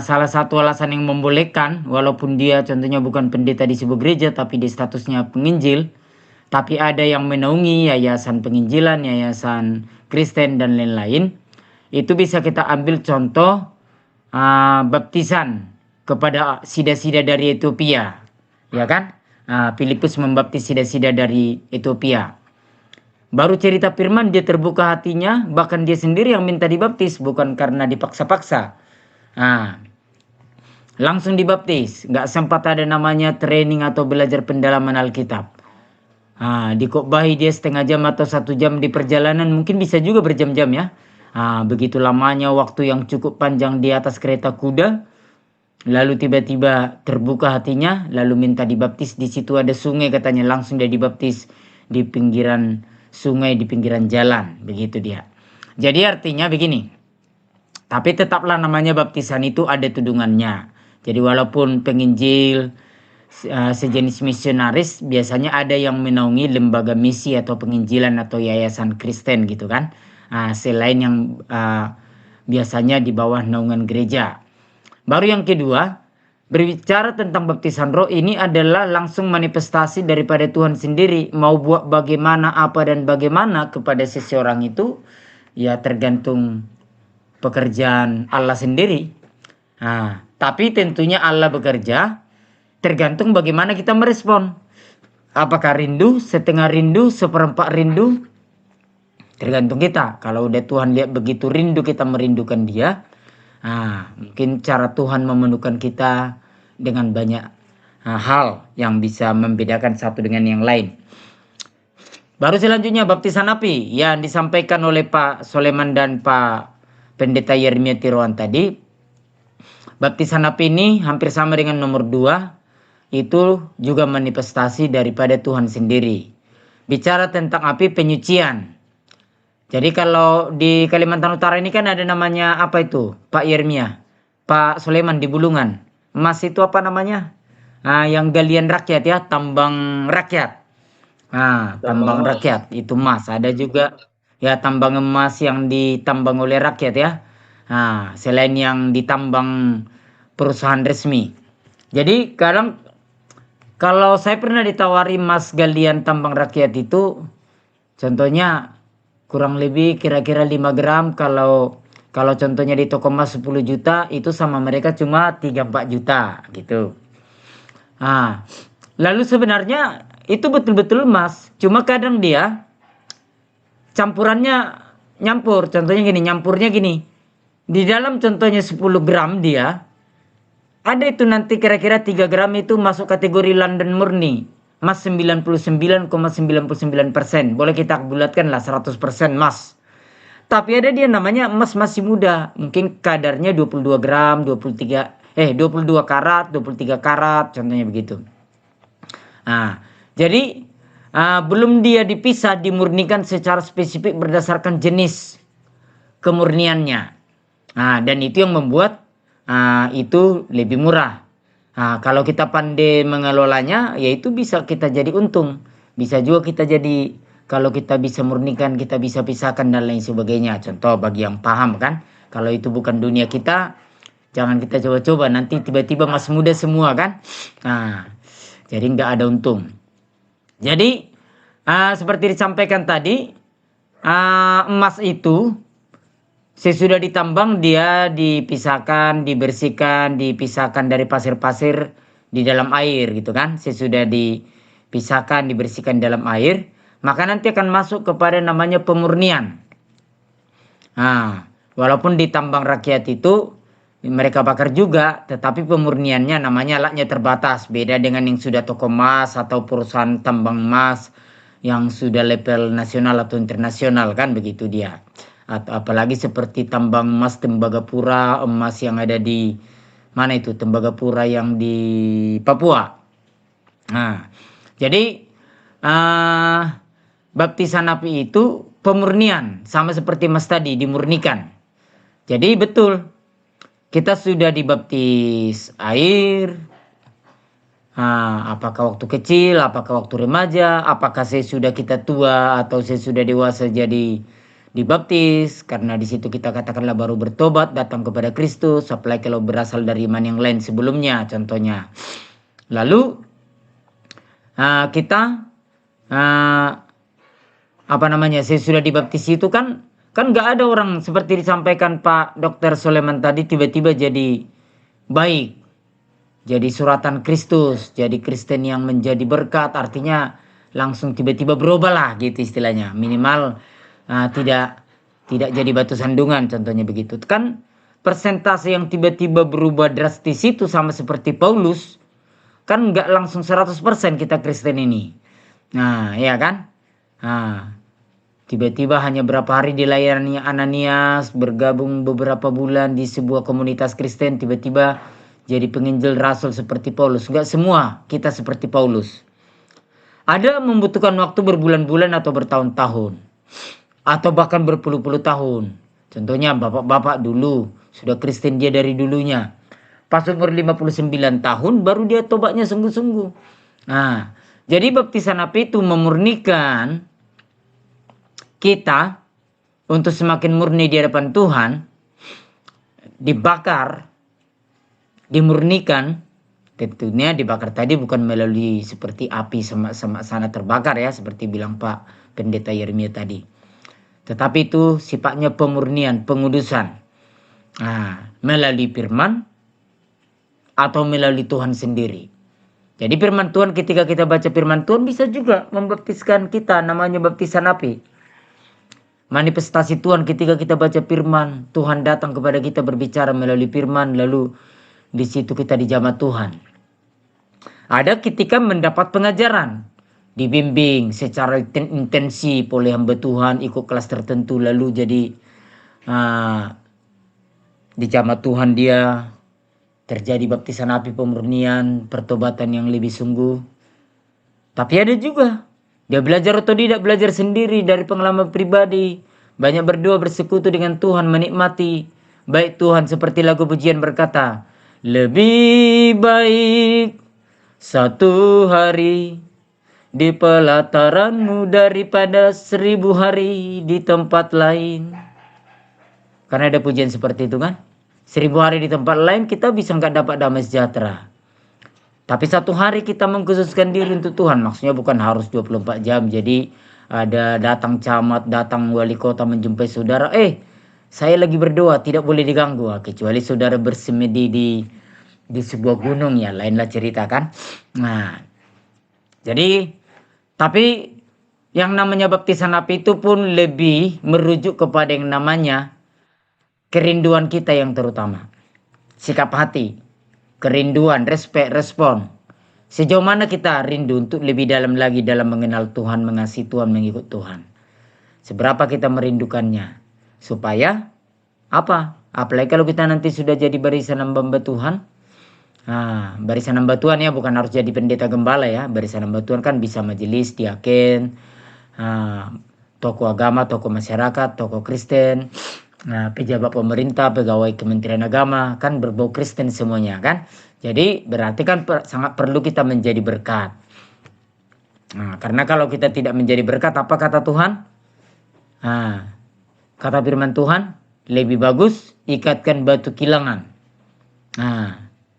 salah satu alasan yang membolehkan, walaupun dia contohnya bukan pendeta di sebuah gereja, tapi di statusnya penginjil, tapi ada yang menaungi yayasan penginjilan, yayasan Kristen dan lain-lain, itu bisa kita ambil contoh baptisan kepada sida-sida dari Ethiopia, ya kan? Filipus membaptis sida-sida dari Ethiopia. Baru cerita firman dia terbuka hatinya, bahkan dia sendiri yang minta dibaptis, bukan karena dipaksa-paksa. Langsung dibaptis, nggak sempat ada namanya training atau belajar pendalaman Alkitab. Dikotbahi dia setengah jam atau 1 jam di perjalanan, mungkin bisa juga berjam-jam ya. Begitu lamanya waktu yang cukup panjang di atas kereta kuda, lalu tiba-tiba terbuka hatinya, lalu minta dibaptis. Di situ ada sungai katanya, langsung dia dibaptis di pinggiran sungai, di pinggiran jalan, begitu dia. Jadi artinya begini, tapi tetaplah namanya baptisan itu ada tudungannya. Jadi walaupun penginjil, sejenis misionaris, biasanya ada yang menaungi lembaga misi atau penginjilan atau yayasan Kristen gitu kan, selain yang biasanya di bawah naungan gereja. Baru yang kedua, berbicara tentang baptisan roh, ini adalah langsung manifestasi daripada Tuhan sendiri. Mau buat bagaimana, apa dan bagaimana kepada seseorang itu, ya tergantung pekerjaan Allah sendiri. Tapi tentunya Allah bekerja tergantung bagaimana kita merespon. Apakah rindu, setengah rindu, seperempat rindu, tergantung kita. Kalau udah Tuhan lihat begitu rindu kita merindukan dia, mungkin cara Tuhan memenuhkan kita dengan banyak hal yang bisa membedakan satu dengan yang lain. Baru selanjutnya baptisan api yang disampaikan oleh Pak Soleman dan Pak Pendeta Yeremia Tiroan tadi. Baptisan api ini hampir sama dengan nomor 2, itu juga manifestasi daripada Tuhan sendiri. Bicara tentang api penyucian. Jadi kalau di Kalimantan Utara ini kan ada namanya apa itu? Pak Yeremia, Pak Soleman di Bulungan. Emas itu apa namanya? Yang galian rakyat ya, tambang rakyat. Tambang rakyat itu emas. Ada juga ya tambang emas yang ditambang oleh rakyat ya. Selain yang ditambang perusahaan resmi. Jadi kadang kalau saya pernah ditawari emas galian tambang rakyat itu, contohnya kurang lebih kira-kira 5 gram. Kalau contohnya di toko emas 10 juta, itu sama mereka cuma 3-4 juta gitu. Lalu sebenarnya itu betul-betul emas. Cuma kadang dia campurannya nyampur. Contohnya gini, nyampurnya gini. Di dalam contohnya 10 gram dia, ada itu nanti kira-kira 3 gram itu masuk kategori London murni. Emas 99,99%. Boleh kita bulatkan lah 100% emas. Tapi ada dia namanya emas masih muda. Mungkin kadarnya 22 gram, 22 karat, 23 karat. Contohnya begitu. Nah, jadi belum dia dipisah, dimurnikan secara spesifik berdasarkan jenis kemurniannya. Nah, dan itu yang membuat itu lebih murah. Nah, kalau kita pandai mengelolanya, ya itu bisa kita jadi untung. Bisa juga kita jadi, kalau kita bisa murnikan, kita bisa pisahkan dan lain sebagainya. Contoh bagi yang paham kan, kalau itu bukan dunia kita, jangan kita coba-coba. Nanti tiba-tiba emas muda semua kan. Nah, jadi nggak ada untung. Jadi seperti disampaikan tadi, emas itu sesudah ditambang dia dipisahkan, dibersihkan, dipisahkan dari pasir-pasir di dalam air gitu kan. Sesudah dipisahkan, dibersihkan dalam air, maka nanti akan masuk kepada namanya pemurnian. Nah, walaupun ditambang rakyat itu mereka bakar juga, tetapi pemurniannya namanya laknya terbatas. Beda dengan yang sudah toko emas atau perusahaan tambang emas yang sudah level nasional atau internasional kan begitu dia. Atau apalagi seperti tambang emas Tembagapura, emas yang ada di mana itu, Tembagapura yang di Papua. Nah, jadi baptisan api itu pemurnian, sama seperti emas tadi dimurnikan. Jadi betul, kita sudah dibaptis air. Apakah waktu kecil, apakah waktu remaja, apakah sesudah kita tua atau sesudah dewasa jadi dibaptis, karena di situ kita katakanlah baru bertobat datang kepada Kristus, apalagi kalau berasal dari iman yang lain sebelumnya contohnya. Lalu kita sesudah dibaptis itu kan nggak ada orang seperti disampaikan Pak Dr. Soleman tadi tiba-tiba jadi baik, jadi suratan Kristus, jadi Kristen yang menjadi berkat, artinya langsung tiba-tiba berubah lah gitu istilahnya. Minimal tidak jadi batu sandungan contohnya begitu. Kan persentase yang tiba-tiba berubah drastis itu sama seperti Paulus. Kan nggak langsung 100% kita Kristen ini. Nah, ya kan? Tiba-tiba hanya berapa hari dilayani Ananias, bergabung beberapa bulan di sebuah komunitas Kristen, tiba-tiba jadi penginjil rasul seperti Paulus. Enggak semua kita seperti Paulus. Ada membutuhkan waktu berbulan-bulan atau bertahun-tahun. Atau bahkan berpuluh-puluh tahun. Contohnya bapak-bapak dulu, sudah Kristen dia dari dulunya. Pas umur 59 tahun baru dia tobatnya sungguh-sungguh. Nah, jadi baptisan api itu memurnikan kita untuk semakin murni di hadapan Tuhan, dibakar, dimurnikan. Tentunya dibakar tadi bukan melalui seperti api sama sana terbakar ya, seperti bilang Pak Pendeta Yeremia tadi. Tetapi itu sifatnya pemurnian, pengudusan. Melalui firman atau melalui Tuhan sendiri. Jadi firman Tuhan, ketika kita baca firman Tuhan bisa juga membaptiskan kita, namanya baptisan api. Manifestasi Tuhan ketika kita baca firman, Tuhan datang kepada kita berbicara melalui firman, lalu di situ kita dijamah Tuhan. Ada ketika mendapat pengajaran, dibimbing secara intensif oleh hamba Tuhan, ikut kelas tertentu, lalu jadi dijamah Tuhan dia, terjadi baptisan api pemurnian, pertobatan yang lebih sungguh. Tapi ada juga dia belajar otodidak, belajar sendiri dari pengalaman pribadi. Banyak berdoa, bersekutu dengan Tuhan, menikmati. Baik Tuhan seperti lagu pujian berkata, lebih baik satu hari di pelataranmu daripada 1000 hari di tempat lain. Karena ada pujian seperti itu kan. 1000 hari di tempat lain kita bisa nggak dapat damai sejahtera. Tapi 1 hari kita mengkhususkan diri untuk Tuhan. Maksudnya bukan harus 24 jam. Jadi ada datang camat, datang wali kota menjumpai saudara. Saya lagi berdoa, tidak boleh diganggu. Kecuali saudara bersemedi di sebuah gunung ya. Lainlah cerita kan. Nah, jadi Tapi yang namanya baptisan api itu pun lebih merujuk kepada yang namanya kerinduan kita yang terutama. Sikap hati, kerinduan, respon. Sejauh mana kita rindu untuk lebih dalam lagi dalam mengenal Tuhan, mengasihi Tuhan, mengikut Tuhan. Seberapa kita merindukannya. Supaya apa? Apalagi kalau kita nanti sudah jadi barisan hamba Tuhan. Nah, barisan hamba Tuhan ya, bukan harus jadi pendeta gembala ya. Barisan hamba Tuhan kan bisa majelis, diaken, tokoh agama, tokoh masyarakat, tokoh Kristen, pejabat pemerintah, pegawai Kementerian Agama, kan berbau Kristen semuanya kan. Jadi berarti kan sangat perlu kita menjadi berkat. Nah, karena kalau kita tidak menjadi berkat, apa kata Tuhan? Kata firman Tuhan, lebih bagus ikatkan batu kilangan.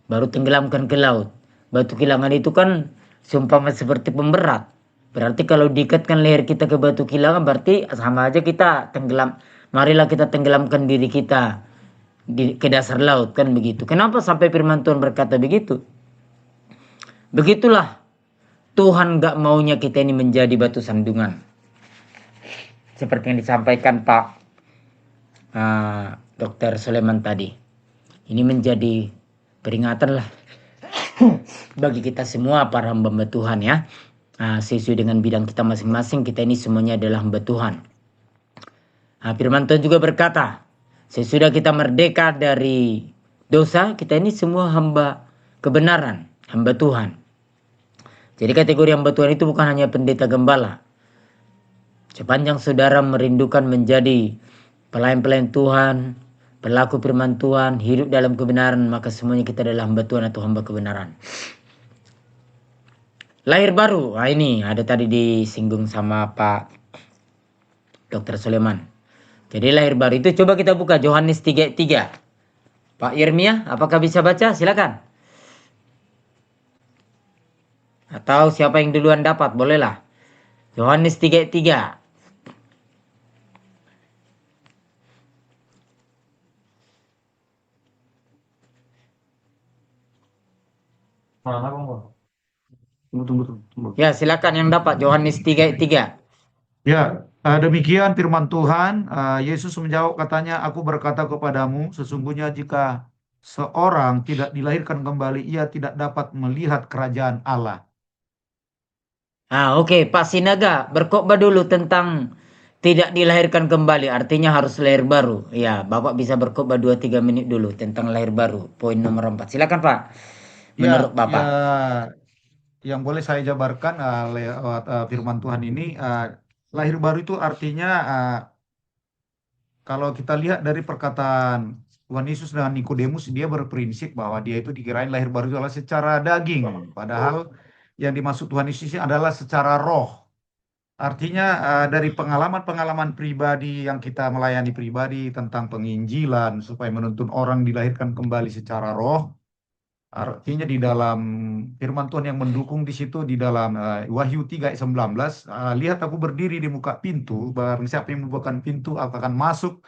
Baru tenggelamkan ke laut. Batu kilangan itu kan seumpama seperti pemberat. Berarti kalau diikatkan leher kita ke batu kilangan, berarti sama aja kita tenggelam. Marilah kita tenggelamkan diri kita ke dasar laut, kan begitu. Kenapa sampai firman Tuhan berkata begitu? Begitulah Tuhan gak maunya kita ini menjadi batu sandungan. Seperti yang disampaikan Pak Dr. Soleman tadi. Ini menjadi peringatan lah bagi kita semua para hamba Tuhan ya. Sesuai dengan bidang kita masing-masing, kita ini semuanya adalah hamba Tuhan. Firman Tuhan juga berkata, sesudah kita merdeka dari dosa, kita ini semua hamba kebenaran, hamba Tuhan. Jadi kategori hamba Tuhan itu bukan hanya pendeta gembala. Sepanjang saudara merindukan menjadi pelayan-pelayan Tuhan, pelaku firman Tuhan, hidup dalam kebenaran, maka semuanya kita adalah hamba Tuhan atau hamba kebenaran. Lahir baru, ini ada tadi disinggung sama Pak Dr. Soleman. Jadi lahir baru itu coba kita buka Yohanes 3:3. Pak Yeremia, apakah bisa baca? Silakan. Atau siapa yang duluan dapat, bolehlah. Yohanes 3:3. Tunggu. Ya, silakan yang dapat Yohanes 3:3. Ya, demikian firman Tuhan. Yesus menjawab katanya, aku berkata kepadamu, sesungguhnya jika seorang tidak dilahirkan kembali, ia tidak dapat melihat kerajaan Allah. Oke, Pak Sinaga, berkhotbah dulu tentang tidak dilahirkan kembali, artinya harus lahir baru. Ya, Bapak bisa berkhotbah 2-3 menit dulu tentang lahir baru, poin nomor 4. Silakan Pak, menurut Bapak. Yang boleh saya jabarkan lewat firman Tuhan ini, lahir baru itu artinya kalau kita lihat dari perkataan Tuhan Yesus dengan Nikodemus, dia berprinsip bahwa dia itu dikirain lahir baru itu adalah secara daging, padahal yang dimaksud Tuhan Yesus adalah secara roh. Artinya dari pengalaman-pengalaman pribadi yang kita melayani pribadi tentang penginjilan supaya menuntun orang dilahirkan kembali secara roh. Artinya di dalam firman Tuhan yang mendukung di situ di dalam Wahyu 3:19, lihat aku berdiri di muka pintu, barang siapa yang membukakan pintu aku akan masuk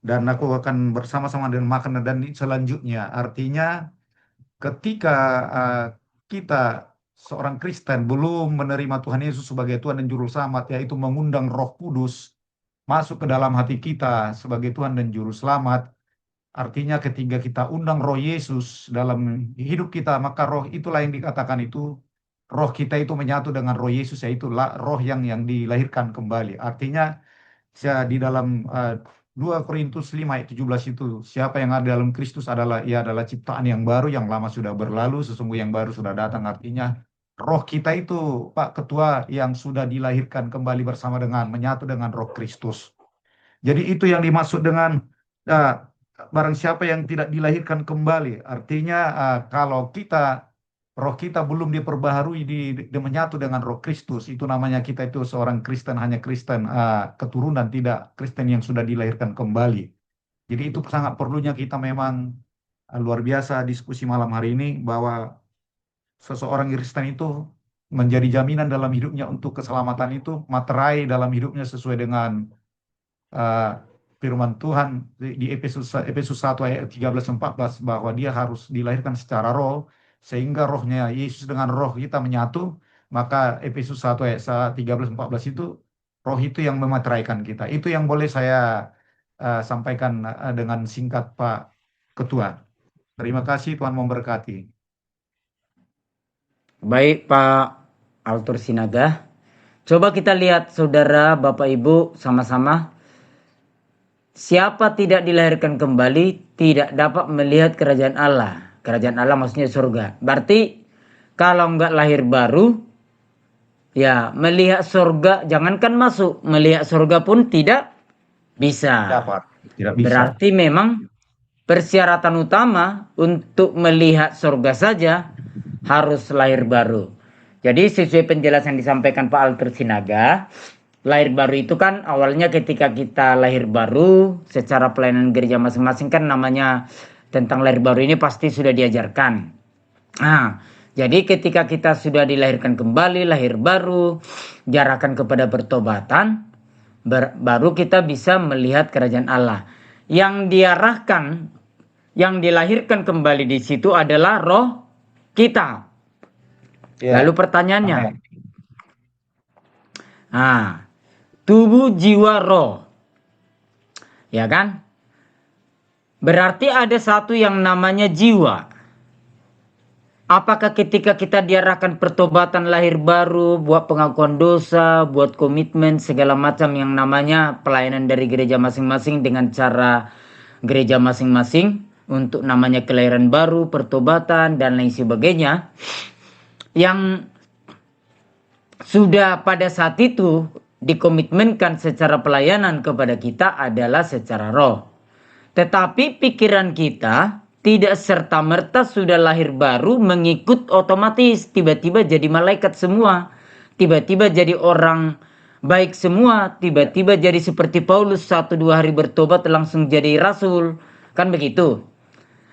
dan aku akan bersama-sama dan makan dan selanjutnya. Artinya ketika kita seorang Kristen belum menerima Tuhan Yesus sebagai Tuhan dan Juru Selamat, yaitu mengundang Roh Kudus masuk ke dalam hati kita sebagai Tuhan dan Juru Selamat. Artinya ketika kita undang Roh Yesus dalam hidup kita, maka roh itulah yang dikatakan itu, roh kita itu menyatu dengan Roh Yesus, yaitu roh yang dilahirkan kembali. Artinya di dalam 2 Korintus 5:17 itu, siapa yang ada dalam Kristus ia adalah ciptaan yang baru, yang lama sudah berlalu, sesungguhnya yang baru sudah datang. Artinya roh kita itu, Pak Ketua, yang sudah dilahirkan kembali bersama dengan, menyatu dengan Roh Kristus. Jadi itu yang dimaksud dengan barang siapa yang tidak dilahirkan kembali, artinya kalau roh kita belum diperbaharui, menyatu dengan Roh Kristus, itu namanya kita itu seorang Kristen, hanya Kristen keturunan, tidak Kristen yang sudah dilahirkan kembali. Jadi itu sangat perlunya kita memang luar biasa diskusi malam hari ini, bahwa seseorang Kristen itu menjadi jaminan dalam hidupnya untuk keselamatan itu, materai dalam hidupnya sesuai dengan firman Tuhan di Efesus 1:13-14, bahwa dia harus dilahirkan secara roh, sehingga rohnya Yesus dengan roh kita menyatu, Maka Efesus 1 ayat 13-14 itu roh itu yang memateraikan kita. Itu yang boleh saya sampaikan dengan singkat Pak Ketua. Terima kasih, Tuhan memberkati. Baik Pak Altur Sinaga. Coba kita lihat saudara, Bapak Ibu sama-sama. Siapa tidak dilahirkan kembali tidak dapat melihat kerajaan Allah. Kerajaan Allah maksudnya surga. Berarti kalau nggak lahir baru, ya melihat surga, jangankan masuk, melihat surga pun tidak bisa. Dapat. Tidak bisa. Berarti memang persyaratan utama untuk melihat surga saja harus lahir baru. Jadi sesuai penjelasan disampaikan Pak Alter Sinaga, lahir baru itu kan awalnya ketika kita lahir baru, secara pelayanan gereja masing-masing kan namanya tentang lahir baru ini pasti sudah diajarkan. Nah, jadi ketika kita sudah dilahirkan kembali, lahir baru, diarahkan kepada pertobatan, baru kita bisa melihat kerajaan Allah. Yang diarahkan, yang dilahirkan kembali di situ adalah roh kita. Ya. Lalu pertanyaannya, Amen. tubuh, jiwa, roh, ya kan? Berarti ada satu yang namanya jiwa. Apakah ketika kita diarahkan pertobatan lahir baru, buat pengakuan dosa, buat komitmen segala macam yang namanya pelayanan dari gereja masing-masing dengan cara gereja masing-masing untuk namanya kelahiran baru, pertobatan dan lain sebagainya, yang sudah pada saat itu dikomitmenkan secara pelayanan kepada kita adalah secara roh. Tetapi pikiran kita tidak serta-merta sudah lahir baru mengikut otomatis. Tiba-tiba jadi malaikat semua. Tiba-tiba jadi orang baik semua. Tiba-tiba jadi seperti Paulus 1-2 hari bertobat langsung jadi rasul. Kan begitu.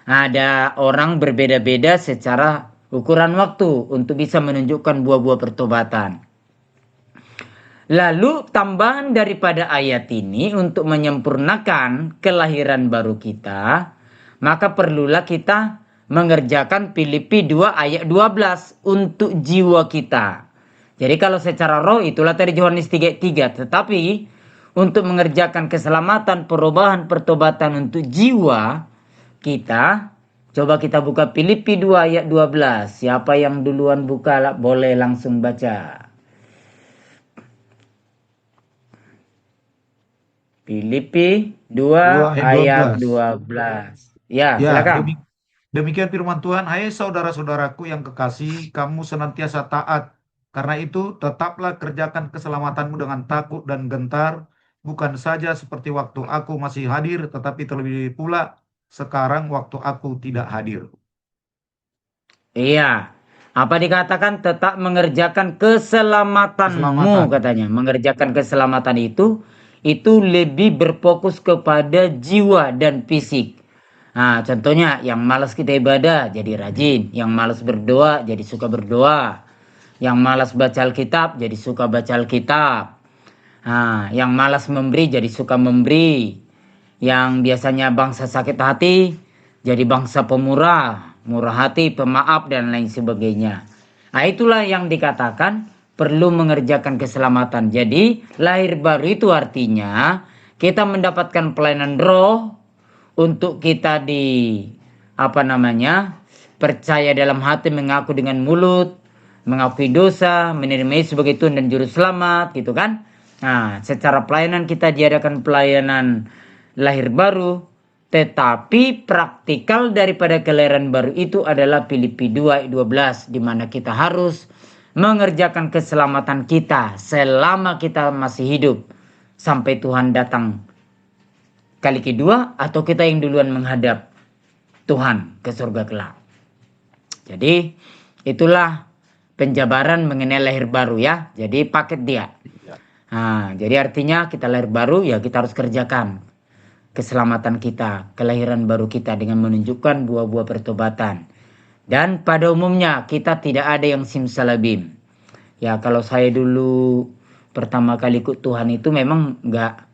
Ada orang berbeda-beda secara ukuran waktu untuk bisa menunjukkan buah-buah pertobatan. Lalu tambahan daripada ayat ini untuk menyempurnakan kelahiran baru kita, maka perlulah kita mengerjakan Filipi 2 ayat 12 untuk jiwa kita. Jadi kalau secara roh itulah tadi Yohanes 3:3, tetapi untuk mengerjakan keselamatan, perubahan, pertobatan untuk jiwa kita, coba kita buka Filipi 2 ayat 12. Siapa yang duluan buka boleh langsung baca. Filipi 2 ayat 12. Ya, silakan. Demikian firman Tuhan. Hai saudara-saudaraku yang kekasih, kamu senantiasa taat. Karena itu tetaplah kerjakan keselamatanmu dengan takut dan gentar, bukan saja seperti waktu aku masih hadir, tetapi terlebih pula sekarang waktu aku tidak hadir. Iya. Apa dikatakan? Tetap mengerjakan keselamatanmu katanya. Mengerjakan keselamatan itu lebih berfokus kepada jiwa dan fisik. Nah, contohnya yang malas kita ibadah jadi rajin, yang malas berdoa jadi suka berdoa, yang malas baca Alkitab jadi suka baca Alkitab, yang malas memberi jadi suka memberi, yang biasanya bangsa sakit hati jadi bangsa pemurah, murah hati, pemaaf dan lain sebagainya. Nah, itulah yang dikatakan perlu mengerjakan keselamatan. Jadi lahir baru itu artinya kita mendapatkan pelayanan roh untuk kita percaya dalam hati, mengaku dengan mulut, mengakui dosa, menerima Yesus sebagai Tuhan dan Juru Selamat, gitu kan. Nah, secara pelayanan kita diadakan pelayanan lahir baru, tetapi praktikal daripada kelahiran baru itu adalah Filipi 2 ayat 12, di mana kita harus mengerjakan keselamatan kita selama kita masih hidup sampai Tuhan datang kali kedua, atau kita yang duluan menghadap Tuhan ke surga kelak. Jadi itulah penjabaran mengenai lahir baru ya. Jadi paket dia. Jadi artinya kita lahir baru ya kita harus kerjakan keselamatan kita, kelahiran baru kita dengan menunjukkan buah-buah pertobatan. Dan pada umumnya kita tidak ada yang simsalabim. Ya kalau saya dulu pertama kali ikut Tuhan itu memang nggak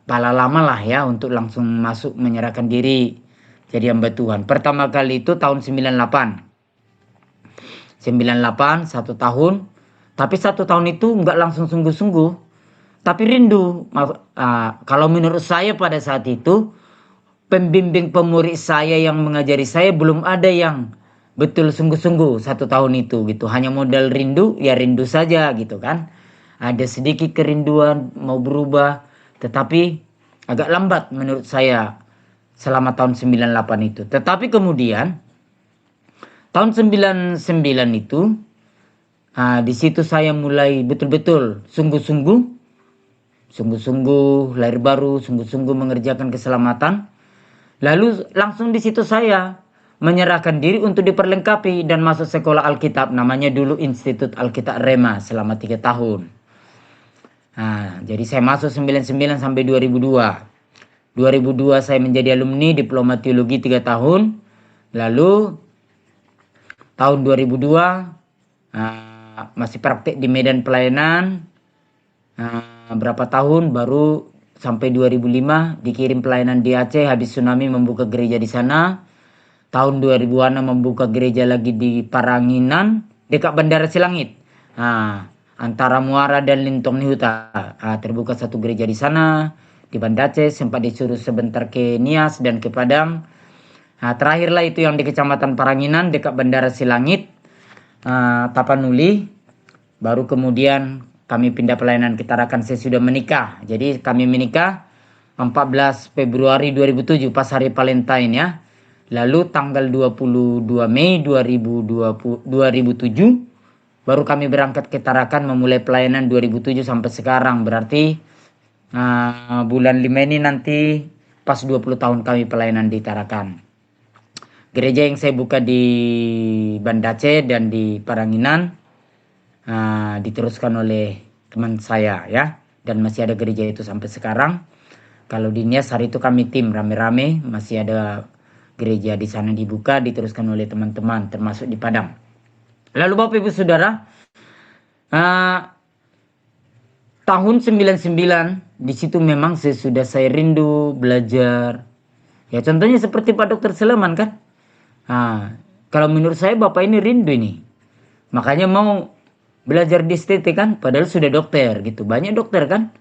pala lama lah ya untuk langsung masuk menyerahkan diri jadi hamba Tuhan. Pertama kali itu tahun 98. 98, 1 tahun. Tapi 1 tahun itu nggak langsung sungguh-sungguh, tapi rindu. Kalau menurut saya pada saat itu, pembimbing pemurid saya yang mengajari saya belum ada yang betul sungguh-sungguh 1 tahun itu gitu. Hanya modal rindu, ya rindu saja gitu kan. Ada sedikit kerinduan mau berubah, tetapi agak lambat menurut saya selama tahun 98 itu. Tetapi kemudian tahun 99 itu, di situ saya mulai betul-betul sungguh-sungguh lahir baru, sungguh-sungguh mengerjakan keselamatan. Lalu langsung di situ saya menyerahkan diri untuk diperlengkapi dan masuk sekolah Alkitab, namanya dulu Institut Alkitab Rema, selama 3 tahun. Jadi saya masuk 99 sampai 2002. 2002 saya menjadi alumni diploma teologi 3 tahun. Lalu tahun 2002 masih praktek di Medan Pelayanan. Berapa tahun baru sampai 2005 dikirim pelayanan di Aceh, habis tsunami membuka gereja di sana. Tahun 2006 membuka gereja lagi di Paranginan dekat Bandara Silangit. Antara Muara dan Lintong Nihuta. Terbuka satu gereja di sana. Di Banda Aceh sempat disuruh sebentar ke Nias dan ke Padang. Terakhirlah itu yang di Kecamatan Paranginan dekat Bandara Silangit, Tapanuli. Baru kemudian kami pindah pelayanan ke Tarakan. Saya sudah menikah. Jadi kami menikah 14 Februari 2007 pas hari Valentine ya. Lalu tanggal 22 Mei 2007 baru kami berangkat ke Tarakan memulai pelayanan 2007 sampai sekarang. Berarti bulan 5 ini nanti pas 20 tahun kami pelayanan di Tarakan. Gereja yang saya buka di Banda Aceh dan di Paranginan diteruskan oleh teman saya ya, dan masih ada gereja itu sampai sekarang. Kalau di Nias hari itu kami tim rame-rame, masih ada gereja di sana dibuka, diteruskan oleh teman-teman termasuk di Padang. Lalu Bapak Ibu Saudara, tahun 99 di situ memang sudah saya rindu belajar. Ya contohnya seperti Pak Dokter Seleman kan. Kalau menurut saya Bapak ini rindu ini. Makanya mau belajar di STT kan, padahal sudah dokter gitu. Banyak dokter kan.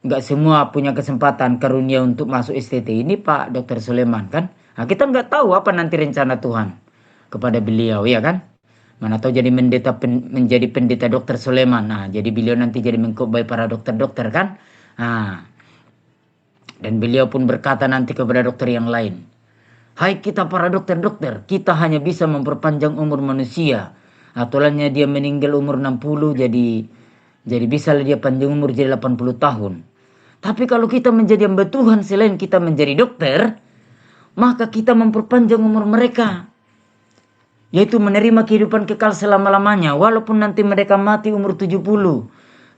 Nggak semua punya kesempatan karunia untuk masuk STT ini Pak Dokter Seleman kan. Kita nggak tahu apa nanti rencana Tuhan kepada beliau ya kan. Mana tahu jadi menjadi pendeta Dokter Seleman. Jadi beliau nanti jadi mengkhotbah para dokter-dokter kan. Dan beliau pun berkata nanti kepada dokter yang lain, hai kita para dokter-dokter, kita hanya bisa memperpanjang umur manusia. Aturannya dia meninggal umur 60, jadi bisa dia panjang umur jadi 80 tahun. Tapi kalau kita menjadi hamba Tuhan selain kita menjadi dokter, maka kita memperpanjang umur mereka, yaitu menerima kehidupan kekal selama-lamanya. Walaupun nanti mereka mati umur 70,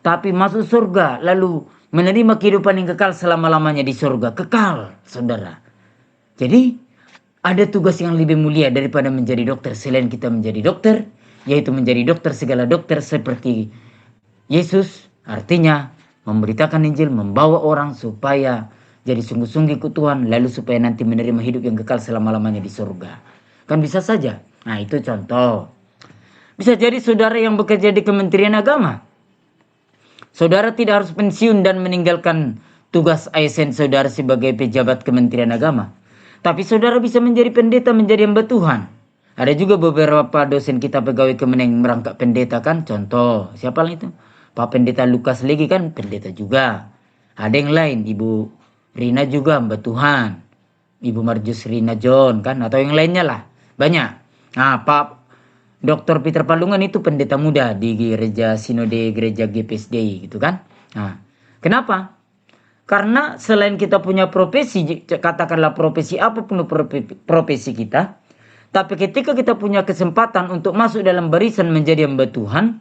tapi masuk surga, lalu menerima kehidupan yang kekal selama-lamanya di surga. Kekal, saudara. Jadi ada tugas yang lebih mulia daripada menjadi dokter selain kita menjadi dokter, yaitu menjadi dokter segala dokter seperti Yesus. Artinya memberitakan Injil, membawa orang supaya jadi sungguh-sungguh ikut Tuhan, lalu supaya nanti menerima hidup yang kekal selama-lamanya di surga. Kan bisa saja. Itu contoh. Bisa jadi saudara yang bekerja di Kementerian Agama, saudara tidak harus pensiun dan meninggalkan tugas ASN saudara sebagai pejabat Kementerian Agama. Tapi saudara bisa menjadi pendeta, menjadi hamba Tuhan. Ada juga beberapa dosen kita pegawai Kemeneng merangkap pendeta kan. Contoh, siapa itu? Pak Pendeta Lukas lagi kan pendeta juga. Ada yang lain, Ibu Rina juga hamba Tuhan. Ibu Marjus Rina John kan. Atau yang lainnya lah. Banyak. Pak Dr. Peter Palungan itu pendeta muda di gereja Sinode Gereja GPSDI gitu kan. Kenapa? Karena selain kita punya profesi, katakanlah profesi apapun profesi kita, tapi ketika kita punya kesempatan untuk masuk dalam barisan menjadi hamba Tuhan,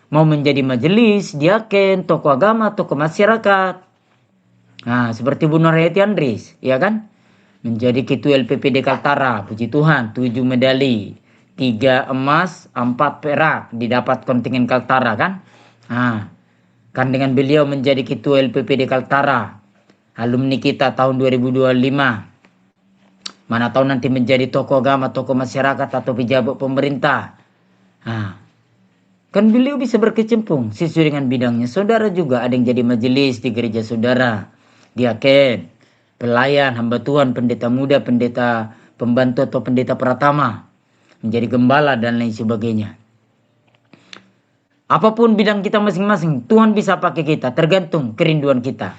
mau menjadi majelis, diaken, tokoh agama, tokoh masyarakat, seperti Bu Nurhayati Andris, ya kan? Menjadi ketua LPPD Kaltara, puji Tuhan, 7 medali, 3 emas, 4 perak didapat kontingen Kaltara kan? Kan dengan beliau menjadi ketua LPPD Kaltara, alumni kita tahun 2025, Mana tahu nanti menjadi tokoh agama, tokoh masyarakat, atau pejabat pemerintah. Nah, kan beliau bisa berkecimpung sesuai dengan bidangnya. Saudara juga ada yang jadi majelis di gereja saudara, diaken, pelayan, hamba Tuhan, pendeta muda, pendeta pembantu atau pendeta pratama, menjadi gembala dan lain sebagainya. Apapun bidang kita masing-masing, Tuhan bisa pakai kita, tergantung kerinduan kita.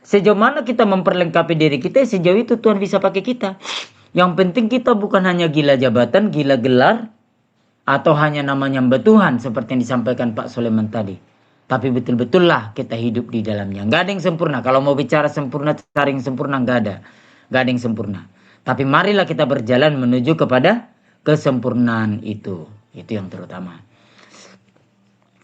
Sejauh mana kita memperlengkapi diri kita, sejauh itu Tuhan bisa pakai kita. Yang penting kita bukan hanya gila jabatan, gila gelar, atau hanya namanya hamba Tuhan seperti yang disampaikan Pak Soleman tadi. Tapi betul-betul lah kita hidup di dalamnya. Nggak ada yang sempurna. Kalau mau bicara sempurna, cari yang sempurna, nggak ada. Nggak ada yang sempurna. Tapi marilah kita berjalan menuju kepada kesempurnaan itu. Itu yang terutama.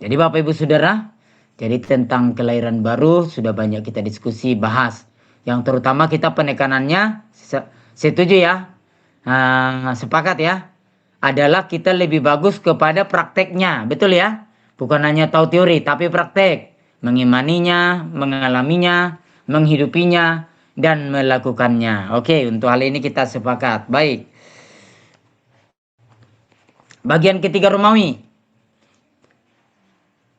Jadi Bapak Ibu Saudara, jadi tentang kelahiran baru sudah banyak kita diskusi, bahas. Yang terutama kita penekanannya, setuju ya? Sepakat ya? Adalah kita lebih bagus kepada prakteknya, betul ya? Bukan hanya tahu teori, tapi praktek. Mengimaninya, mengalaminya, menghidupinya, dan melakukannya. Oke, untuk hal ini kita sepakat. Baik. Bagian ketiga Romawi.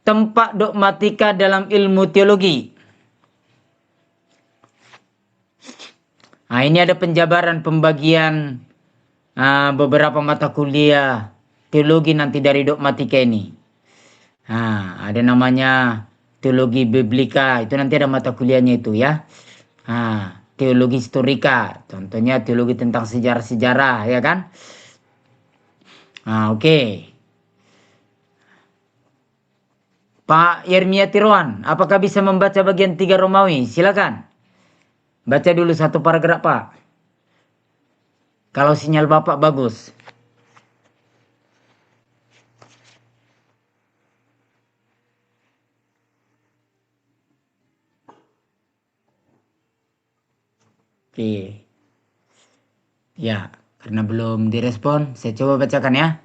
Tempat dogmatika dalam ilmu teologi. Nah, ini ada penjabaran pembagian beberapa mata kuliah teologi nanti dari dogmatika ini. Ada namanya teologi biblika, itu nanti ada mata kuliahnya itu ya. Teologi historika, contohnya teologi tentang sejarah-sejarah ya kan. Oke. Pak Yermia Tiruan, apakah bisa membaca bagian 3 Romawi? Silakan. Baca dulu satu paragraf, Pak. Kalau sinyal Bapak bagus. Oke. Ya, karena belum direspon, saya coba bacakan ya.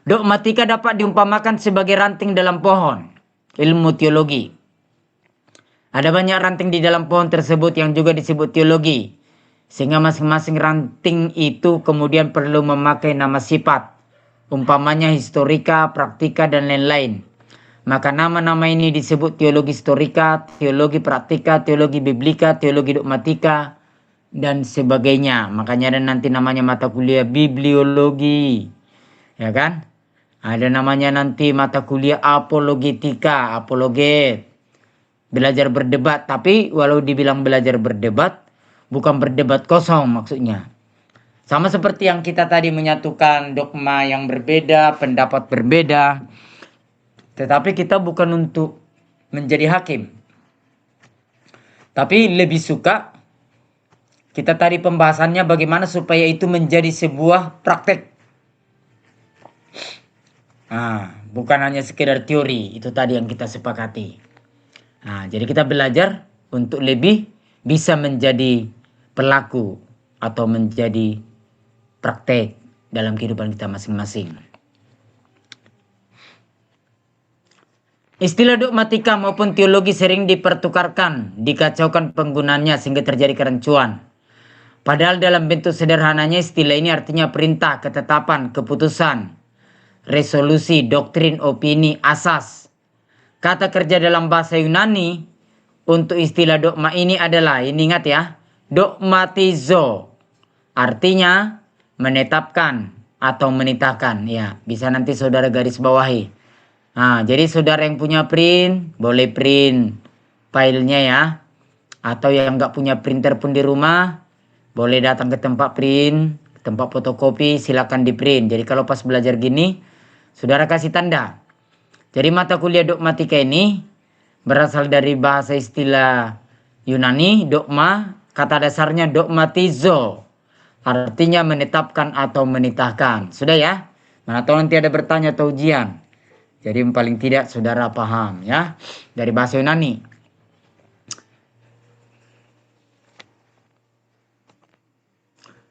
Dogmatika dapat diumpamakan sebagai ranting dalam pohon ilmu teologi. Ada banyak ranting di dalam pohon tersebut yang juga disebut teologi. Sehingga masing-masing ranting itu kemudian perlu memakai nama sifat. Umpamanya historika, praktika, dan lain-lain. Maka nama-nama ini disebut teologi historika, teologi praktika, teologi biblika, teologi dogmatika, dan sebagainya. Makanya ada nanti namanya mata kuliah bibliologi. Ya kan? Ada namanya nanti mata kuliah apologetika, apologet. Belajar berdebat, tapi walau dibilang belajar berdebat, bukan berdebat kosong maksudnya. Sama seperti yang kita tadi menyatukan dogma yang berbeda, pendapat berbeda. Tetapi kita bukan untuk menjadi hakim. Tapi lebih suka, kita tadi pembahasannya bagaimana supaya itu menjadi sebuah praktek. Bukan hanya sekedar teori, itu tadi yang kita sepakati. Jadi kita belajar untuk lebih bisa menjadi pelaku atau menjadi praktek dalam kehidupan kita masing-masing. Istilah dogmatika maupun teologi sering dipertukarkan, dikacaukan penggunaannya sehingga terjadi kerancuan. Padahal dalam bentuk sederhananya istilah ini artinya perintah, ketetapan, keputusan, resolusi, doktrin, opini, asas. Kata kerja dalam bahasa Yunani untuk istilah dogma ini adalah, ini ingat ya, dogmatizo. Artinya menetapkan atau menitahkan. Ya, bisa nanti saudara garis bawahi. Jadi saudara yang punya print, boleh print filenya ya. Atau yang nggak punya printer pun di rumah, boleh datang ke tempat print, tempat fotokopi, silakan di print. Jadi kalau pas belajar gini, saudara kasih tanda. Jadi mata kuliah dogmatika ini berasal dari bahasa istilah Yunani, dogma, kata dasarnya dogmatizo. Artinya menetapkan atau menitahkan. Sudah ya? Mana tahu nanti ada bertanya atau ujian. Jadi paling tidak saudara paham ya. Dari bahasa Yunani.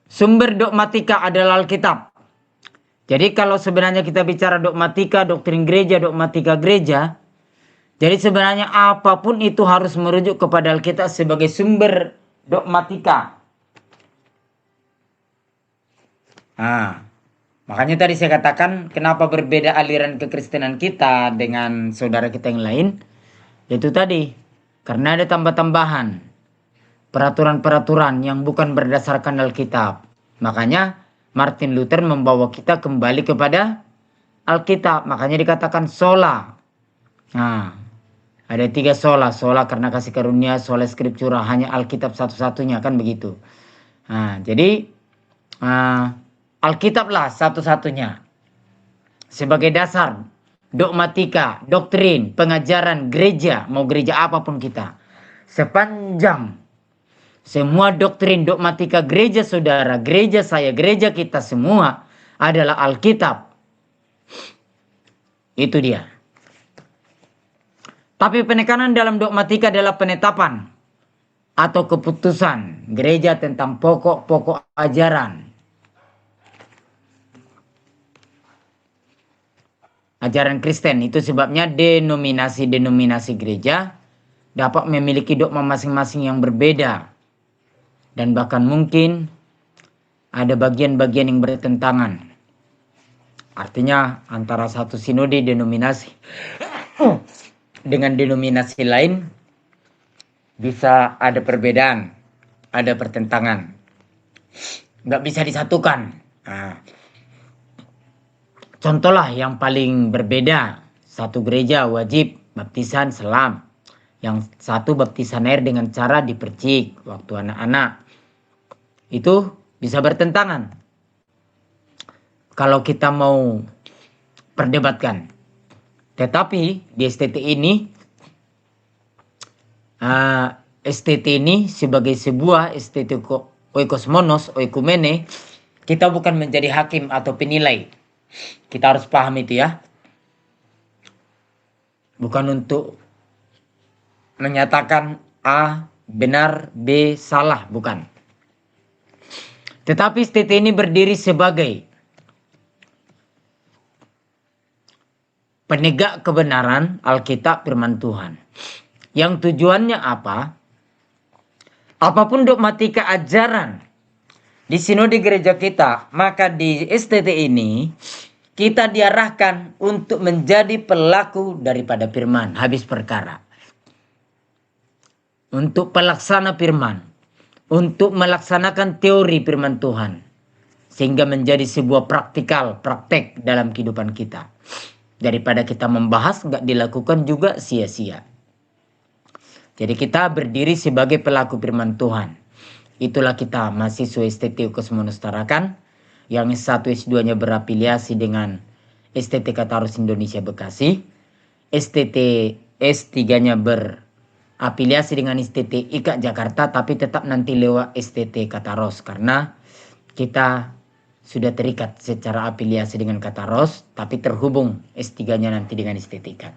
Sumber dogmatika adalah Alkitab. Jadi kalau sebenarnya kita bicara dogmatika, doktrin gereja, dogmatika gereja, jadi sebenarnya apapun itu harus merujuk kepada Alkitab sebagai sumber dogmatika. Nah, makanya tadi saya katakan kenapa berbeda aliran kekristenan kita dengan saudara kita yang lain. Itu tadi, karena ada tambah-tambahan peraturan-peraturan yang bukan berdasarkan Alkitab. Makanya Martin Luther membawa kita kembali kepada Alkitab. Makanya dikatakan sola. Nah, ada 3 sola. Sola karena kasih karunia, sola scriptura, hanya Alkitab satu-satunya, kan begitu. Nah, jadi Alkitablah satu-satunya sebagai dasar dogmatika, doktrin, pengajaran gereja, mau gereja apapun kita. Sepanjang semua doktrin dogmatika gereja saudara, gereja saya, gereja kita semua adalah Alkitab. Itu dia. Tapi penekanan dalam dogmatika adalah penetapan atau keputusan gereja tentang pokok-pokok ajaran. Ajaran Kristen, itu sebabnya denominasi-denominasi gereja dapat memiliki dogma masing-masing yang berbeda. Dan bahkan mungkin ada bagian-bagian yang bertentangan. Artinya antara satu sinode denominasi dengan denominasi lain bisa ada perbedaan, ada pertentangan. Nggak bisa disatukan. Nah, contohlah yang paling berbeda. Satu gereja wajib baptisan selam. Yang satu baptisan air dengan cara dipercik waktu anak-anak. Itu bisa bertentangan. Kalau kita mau perdebatkan. Tetapi di STT ini sebagai sebuah STT oikosmonos, oikumene, kita bukan menjadi hakim atau penilai. Kita harus paham itu ya. Bukan untuk menyatakan A benar, B salah, bukan. Tetapi STT ini berdiri sebagai penegak kebenaran Alkitab firman Tuhan. Yang tujuannya apa? Apapun dogmatika ajaran di sinode gereja kita, maka di STT ini kita diarahkan untuk menjadi pelaku daripada firman, habis perkara. Untuk pelaksana firman, untuk melaksanakan teori firman Tuhan, sehingga menjadi sebuah praktek dalam kehidupan kita. Daripada kita membahas nggak dilakukan juga sia-sia. Jadi kita berdiri sebagai pelaku firman Tuhan. Itulah kita mahasiswa STT Oikosmonos Tarakan, yang S1 S2-nya berafiliasi dengan STT Katarus Indonesia Bekasi, STT S3-nya berafiliasi dengan STT IKA Jakarta, tapi tetap nanti lewat STT Kataros karena kita sudah terikat secara afiliasi dengan Kataros, tapi terhubung S3-nya nanti dengan STT IKA.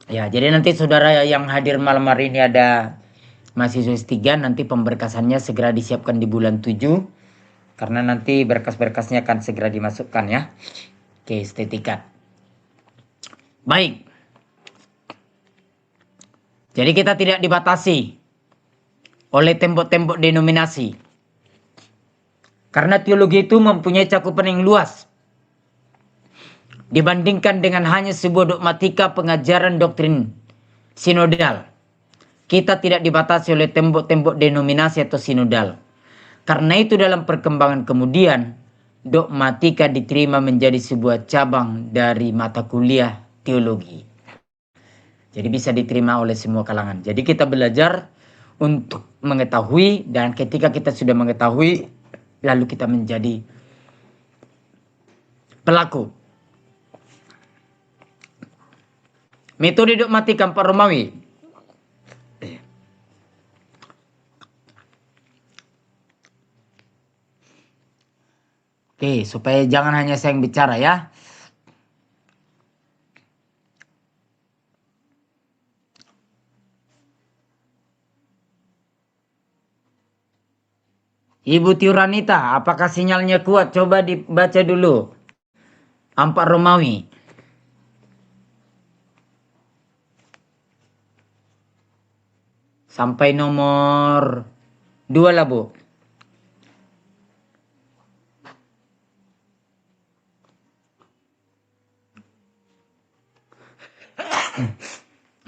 Ya, jadi nanti saudara yang hadir malam hari ini ada mahasiswa S3, nanti pemberkasannya segera disiapkan di bulan 7, karena nanti berkas-berkasnya akan segera dimasukkan ya ke estetika. Baik. Jadi kita tidak dibatasi oleh tembok-tembok denominasi. Karena teologi itu mempunyai cakupan yang luas. Dibandingkan dengan hanya sebuah dogmatika pengajaran doktrin sinodal. Kita tidak dibatasi oleh tembok-tembok denominasi atau sinodal. Karena itu dalam perkembangan kemudian, dogmatika diterima menjadi sebuah cabang dari mata kuliah teologi. Jadi bisa diterima oleh semua kalangan. Jadi kita belajar untuk mengetahui, dan ketika kita sudah mengetahui, lalu kita menjadi pelaku. Metode dogmatika 4 Romawi. Oke, supaya jangan hanya saya yang bicara ya. Ibu Tiuranita, apakah sinyalnya kuat? Coba dibaca dulu. 4 Romawi. Sampai nomor 2 lah, Bu.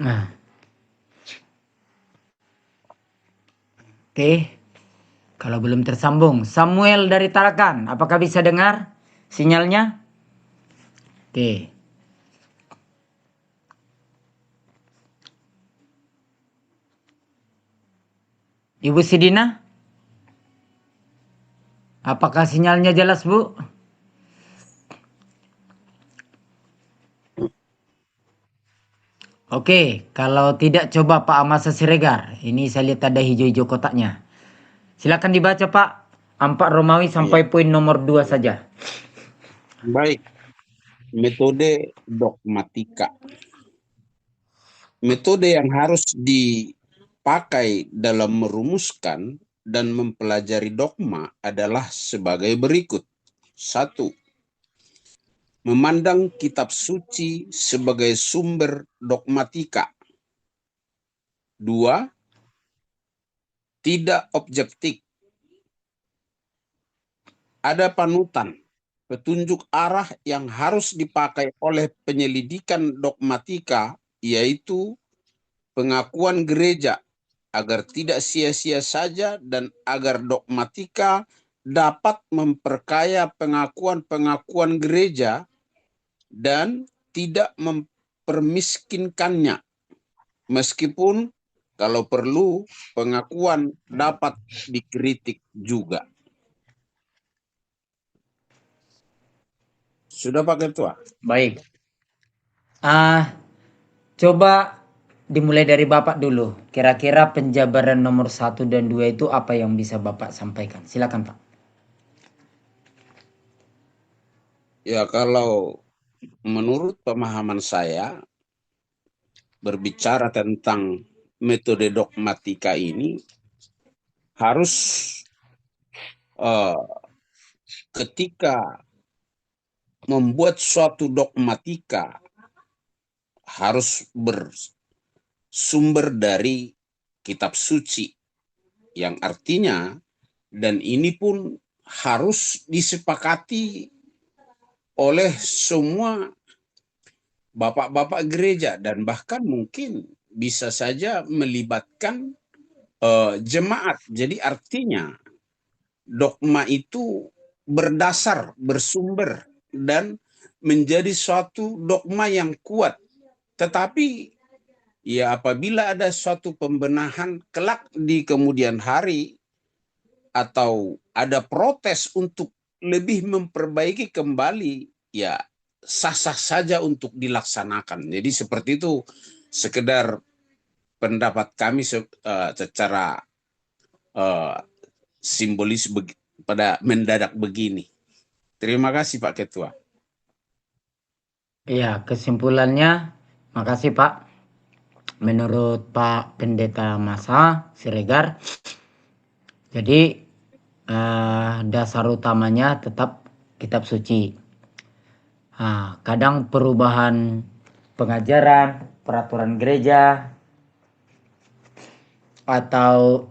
Nah, oke. Kalau belum tersambung, Samuel dari Tarakan, apakah bisa dengar sinyalnya? Oke. Ibu Sidina, apakah sinyalnya jelas, Bu? Oke, kalau tidak coba Pak Amasa Siregar. Ini saya lihat ada hijau-hijau kotaknya. Silakan dibaca Pak. 4 Romawi sampai poin nomor 2 saja. Baik, metode dogmatika. Metode yang harus dipakai dalam merumuskan dan mempelajari dogma adalah sebagai berikut. 1. Memandang kitab suci sebagai sumber dogmatika. 2. Tidak objektif. Ada panutan, petunjuk arah yang harus dipakai oleh penyelidikan dogmatika, yaitu pengakuan gereja, agar tidak sia-sia saja dan agar dogmatika dapat memperkaya pengakuan-pengakuan gereja dan tidak mempermiskinkannya. Meskipun kalau perlu pengakuan dapat dikritik juga. Sudah Pak Ketua? Baik. Coba dimulai dari Bapak dulu. Kira-kira penjabaran nomor 1 dan 2 itu apa yang bisa Bapak sampaikan? Silakan Pak. Ya, kalau menurut pemahaman saya, berbicara tentang metode dogmatika ini harus ketika membuat suatu dogmatika harus bersumber dari kitab suci, yang artinya, dan ini pun harus disepakati oleh semua bapak-bapak gereja dan bahkan mungkin bisa saja melibatkan jemaat. Jadi artinya dogma itu berdasar, bersumber, dan menjadi suatu dogma yang kuat. Tetapi ya apabila ada suatu pembenahan kelak di kemudian hari atau ada protes untuk lebih memperbaiki kembali, ya sah-sah saja untuk dilaksanakan. Jadi seperti itu sekedar pendapat kami secara simbolis pada mendadak begini. Terima kasih Pak Ketua. Iya, kesimpulannya, makasih Pak. Menurut Pak Pendeta Masa Siregar, jadi dasar utamanya tetap kitab suci. Kadang perubahan pengajaran, peraturan gereja, atau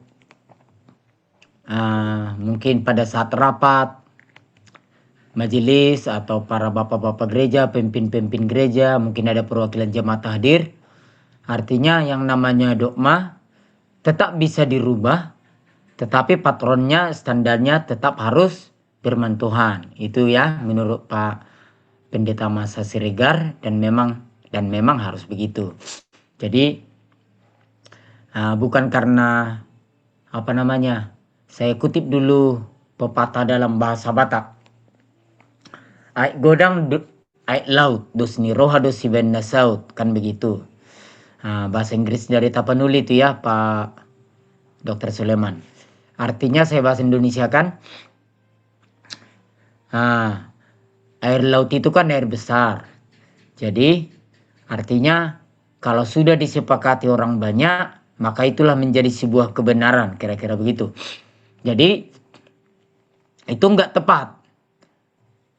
mungkin pada saat rapat majelis atau para bapak-bapak gereja, pemimpin-pemimpin gereja, mungkin ada perwakilan jemaat hadir. Artinya yang namanya dogma tetap bisa dirubah, tetapi patronnya, standarnya tetap harus firman Tuhan. Itu ya menurut Pak Pendeta Masa Siregar, dan memang harus begitu. Jadi bukan karena saya kutip dulu pepatah dalam bahasa Batak. Ai godang ai laut dosni roha dosi ben nasaut, kan begitu. Bahasa Inggris dari Tapanuli itu ya Pak Dr. Suleman. Artinya saya bahasa Indonesia kan, air laut itu kan air besar. Jadi artinya kalau sudah disepakati orang banyak, maka itulah menjadi sebuah kebenaran, kira-kira begitu. Jadi itu enggak tepat.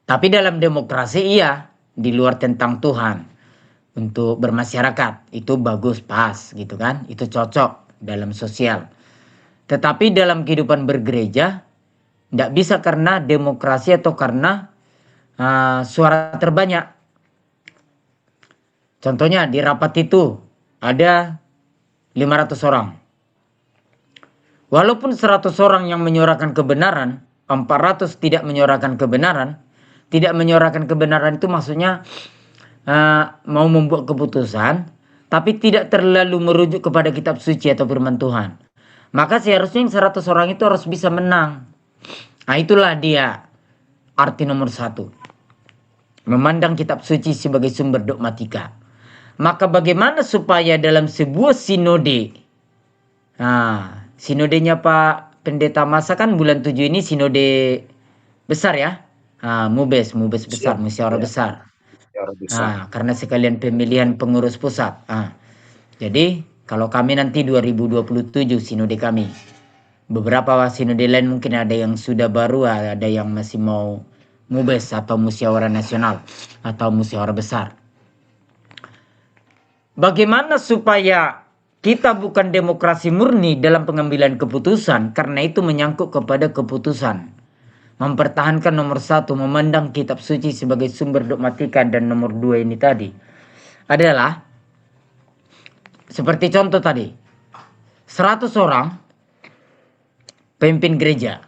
Tapi dalam demokrasi iya, di luar tentang Tuhan. Untuk bermasyarakat itu bagus, pas gitu kan. Itu cocok dalam sosial. Tetapi dalam kehidupan bergereja tidak bisa karena demokrasi atau karena suara terbanyak. Contohnya di rapat itu ada 500 orang. Walaupun 100 orang yang menyuarakan kebenaran, 400 tidak menyuarakan kebenaran. Tidak menyuarakan kebenaran itu maksudnya mau membuat keputusan, tapi tidak terlalu merujuk kepada kitab suci atau firman Tuhan. Maka seharusnya yang 100 orang itu harus bisa menang. Nah, itulah dia arti nomor 1. Memandang kitab suci sebagai sumber dogmatika. Maka bagaimana supaya dalam sebuah sinode, sinodenya Pak Pendeta Masa kan bulan 7 ini sinode besar ya. Mubes besar, musyawarah besar. Karena sekalian pemilihan pengurus pusat. Jadi kalau kami nanti 2027 sinode kami. Beberapa sinode lain mungkin ada yang sudah baru, ada yang masih mau mubes atau musyawarah nasional atau musyawarah besar. Bagaimana supaya kita bukan demokrasi murni dalam pengambilan keputusan, karena itu menyangkut kepada keputusan. Mempertahankan nomor 1, memandang kitab suci sebagai sumber dogmatika, dan nomor 2 ini tadi adalah seperti contoh tadi, 100 orang pemimpin gereja,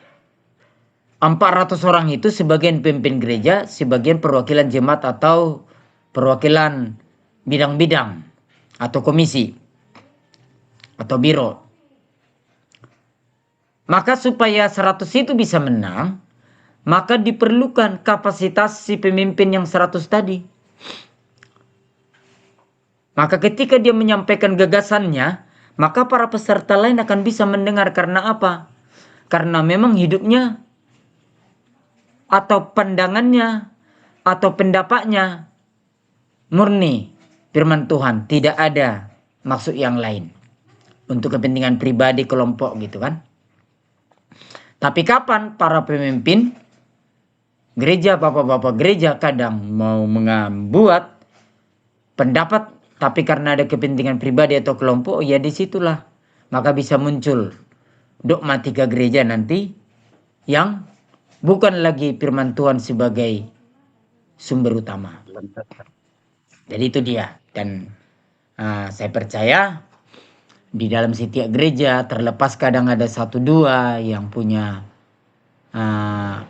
400 orang itu sebagian pemimpin gereja, sebagian perwakilan jemaat atau perwakilan bidang-bidang atau komisi atau biro. Maka supaya 100 itu bisa menang, maka diperlukan kapasitas si pemimpin yang 100 tadi. Maka ketika dia menyampaikan gagasannya, maka para peserta lain akan bisa mendengar. Karena apa? Karena memang hidupnya atau pandangannya atau pendapatnya murni firman Tuhan, tidak ada maksud yang lain untuk kepentingan pribadi kelompok gitu kan. Tapi kapan para pemimpin gereja, bapak-bapak gereja kadang mau membuat pendapat, tapi karena ada kepentingan pribadi atau kelompok, ya disitulah maka bisa muncul dogmatika gereja nanti yang bukan lagi firman Tuhan sebagai sumber utama. Jadi itu dia. Dan saya percaya di dalam setiap gereja, terlepas kadang ada 1-2 yang punya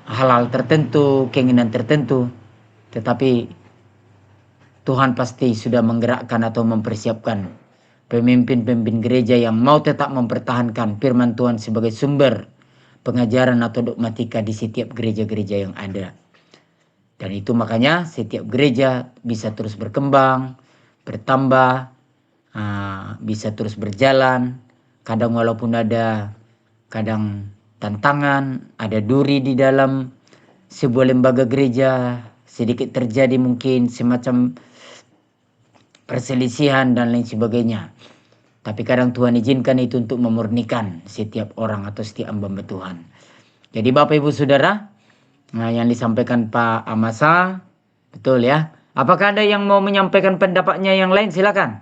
hal-hal tertentu, keinginan tertentu, tetapi Tuhan pasti sudah menggerakkan atau mempersiapkan pemimpin-pemimpin gereja yang mau tetap mempertahankan firman Tuhan sebagai sumber pengajaran atau dogmatika di setiap gereja-gereja yang ada. Dan itu makanya setiap gereja bisa terus berkembang, bertambah, bisa terus berjalan. Kadang walaupun ada tantangan, ada duri di dalam sebuah lembaga gereja, sedikit terjadi mungkin semacam perselisihan dan lain sebagainya. Tapi kadang Tuhan izinkan itu untuk memurnikan setiap orang atau setiap hamba Tuhan. Jadi Bapak Ibu Saudara, yang disampaikan Pak Amasa, betul ya. Apakah ada yang mau menyampaikan pendapatnya yang lain? Silakan.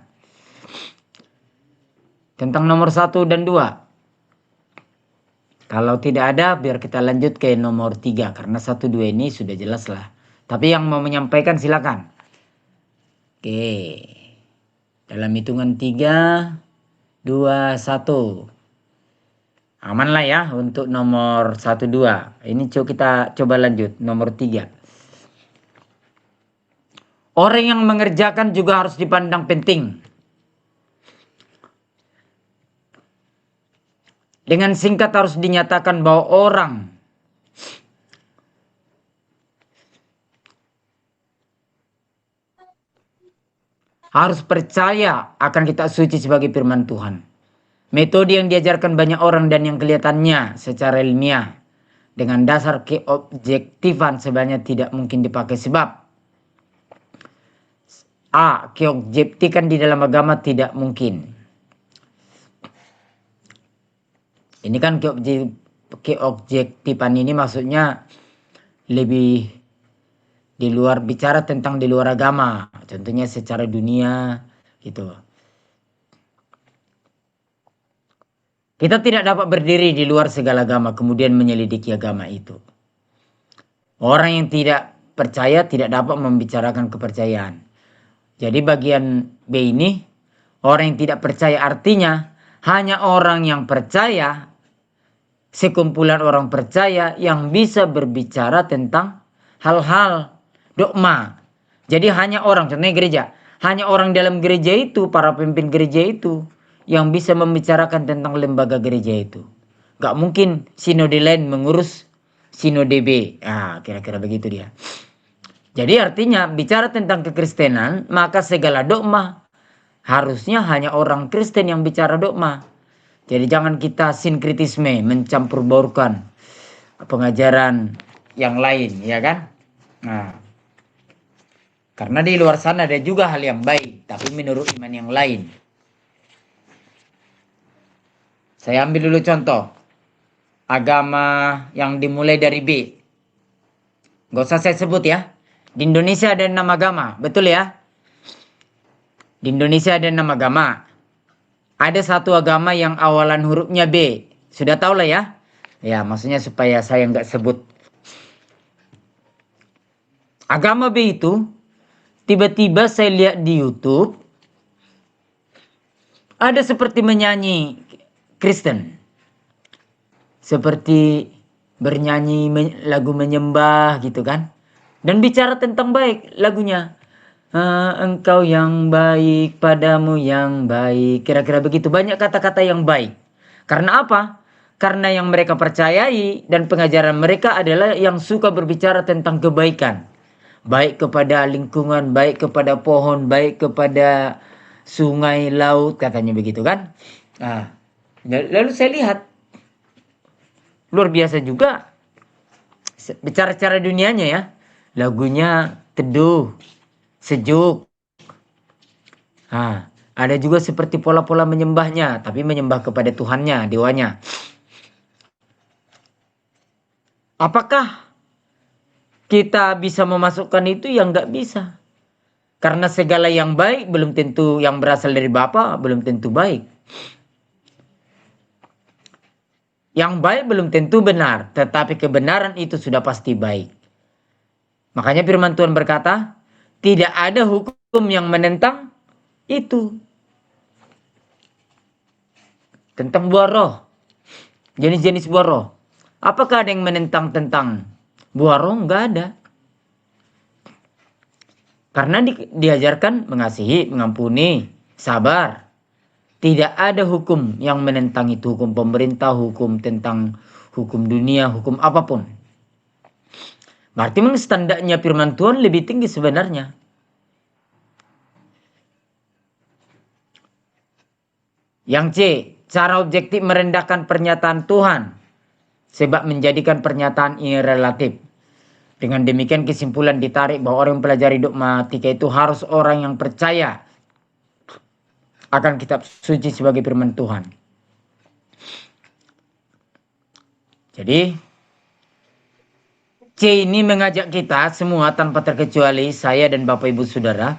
Tentang nomor 1 dan 2. Kalau tidak ada, biar kita lanjut ke nomor 3. Karena 1, 2 ini sudah jelas lah. Tapi yang mau menyampaikan silakan. Oke. Dalam hitungan 3, 2, 1. Aman lah ya untuk nomor 1, 2. Ini kita coba lanjut. Nomor 3. Orang yang mengerjakan juga harus dipandang penting. Dengan singkat harus dinyatakan bahwa orang harus percaya akan kitab suci sebagai firman Tuhan. Metode yang diajarkan banyak orang dan yang kelihatannya secara ilmiah dengan dasar keobjektifan sebenarnya tidak mungkin dipakai sebab keobjektifan di dalam agama tidak mungkin. Ini kan keobjektifan ini maksudnya lebih di luar, bicara tentang di luar agama, contohnya secara dunia gitu. Kita tidak dapat berdiri di luar segala agama kemudian menyelidiki agama itu. Orang yang tidak percaya tidak dapat membicarakan kepercayaan. Jadi bagian B ini, Orang yang tidak percaya artinya hanya orang yang percaya, sekumpulan orang percaya yang bisa berbicara tentang hal-hal dogma. Jadi hanya orang, contohnya gereja, hanya orang dalam gereja itu, para pemimpin gereja itu yang bisa membicarakan tentang lembaga gereja itu. Gak mungkin sinode lain mengurus sinode B. Kira-kira begitu dia. Jadi artinya bicara tentang kekristenan, maka segala dogma harusnya hanya orang Kristen yang bicara dogma. Jadi jangan kita sinkritisme, mencampur baurkan pengajaran yang lain, ya kan? Nah, karena di luar sana ada juga hal yang baik, tapi menurut iman yang lain. Saya ambil dulu contoh. Agama yang dimulai dari B. Gak usah saya sebut ya. Di Indonesia ada 6 agama, betul ya? Di Indonesia ada 6 agama. Ada satu agama yang awalan hurufnya B. Sudah tahu lah ya? Ya, maksudnya supaya saya nggak sebut. Agama B itu, tiba-tiba saya lihat di YouTube, ada seperti menyanyi Kristen. Seperti bernyanyi lagu menyembah gitu kan. Dan bicara tentang baik lagunya. Engkau yang baik, padamu yang baik. Kira-kira begitu. Banyak kata-kata yang baik. Karena apa? Karena yang mereka percayai dan pengajaran mereka adalah yang suka berbicara tentang kebaikan. Baik kepada lingkungan, baik kepada pohon, baik kepada sungai, laut, katanya begitu kan. Lalu saya lihat. Luar biasa juga. Bicara secara dunianya ya. Lagunya teduh, sejuk. Ada juga seperti pola-pola menyembahnya, tapi menyembah kepada Tuhannya, dewanya. Apakah kita bisa memasukkan itu? Yang nggak bisa. Karena segala yang baik belum tentu yang berasal dari Bapa, belum tentu baik. Yang baik belum tentu benar, tetapi kebenaran itu sudah pasti baik. Makanya firman Tuhan berkata, tidak ada hukum yang menentang itu. Tentang buah roh. Jenis-jenis buah roh. Apakah ada yang menentang tentang buah roh? Enggak ada. Karena diajarkan mengasihi, mengampuni, sabar. Tidak ada hukum yang menentang itu. Hukum pemerintah, hukum tentang hukum dunia, hukum apapun. Berarti memang standarnya firman Tuhan lebih tinggi sebenarnya. Yang C, cara objektif merendahkan pernyataan Tuhan. Sebab menjadikan pernyataan ini relatif. Dengan demikian kesimpulan ditarik bahwa orang yang mempelajari dogmatika itu harus orang yang percaya akan kitab suci sebagai firman Tuhan. Jadi C ini mengajak kita semua tanpa terkecuali, saya dan Bapak Ibu Saudara.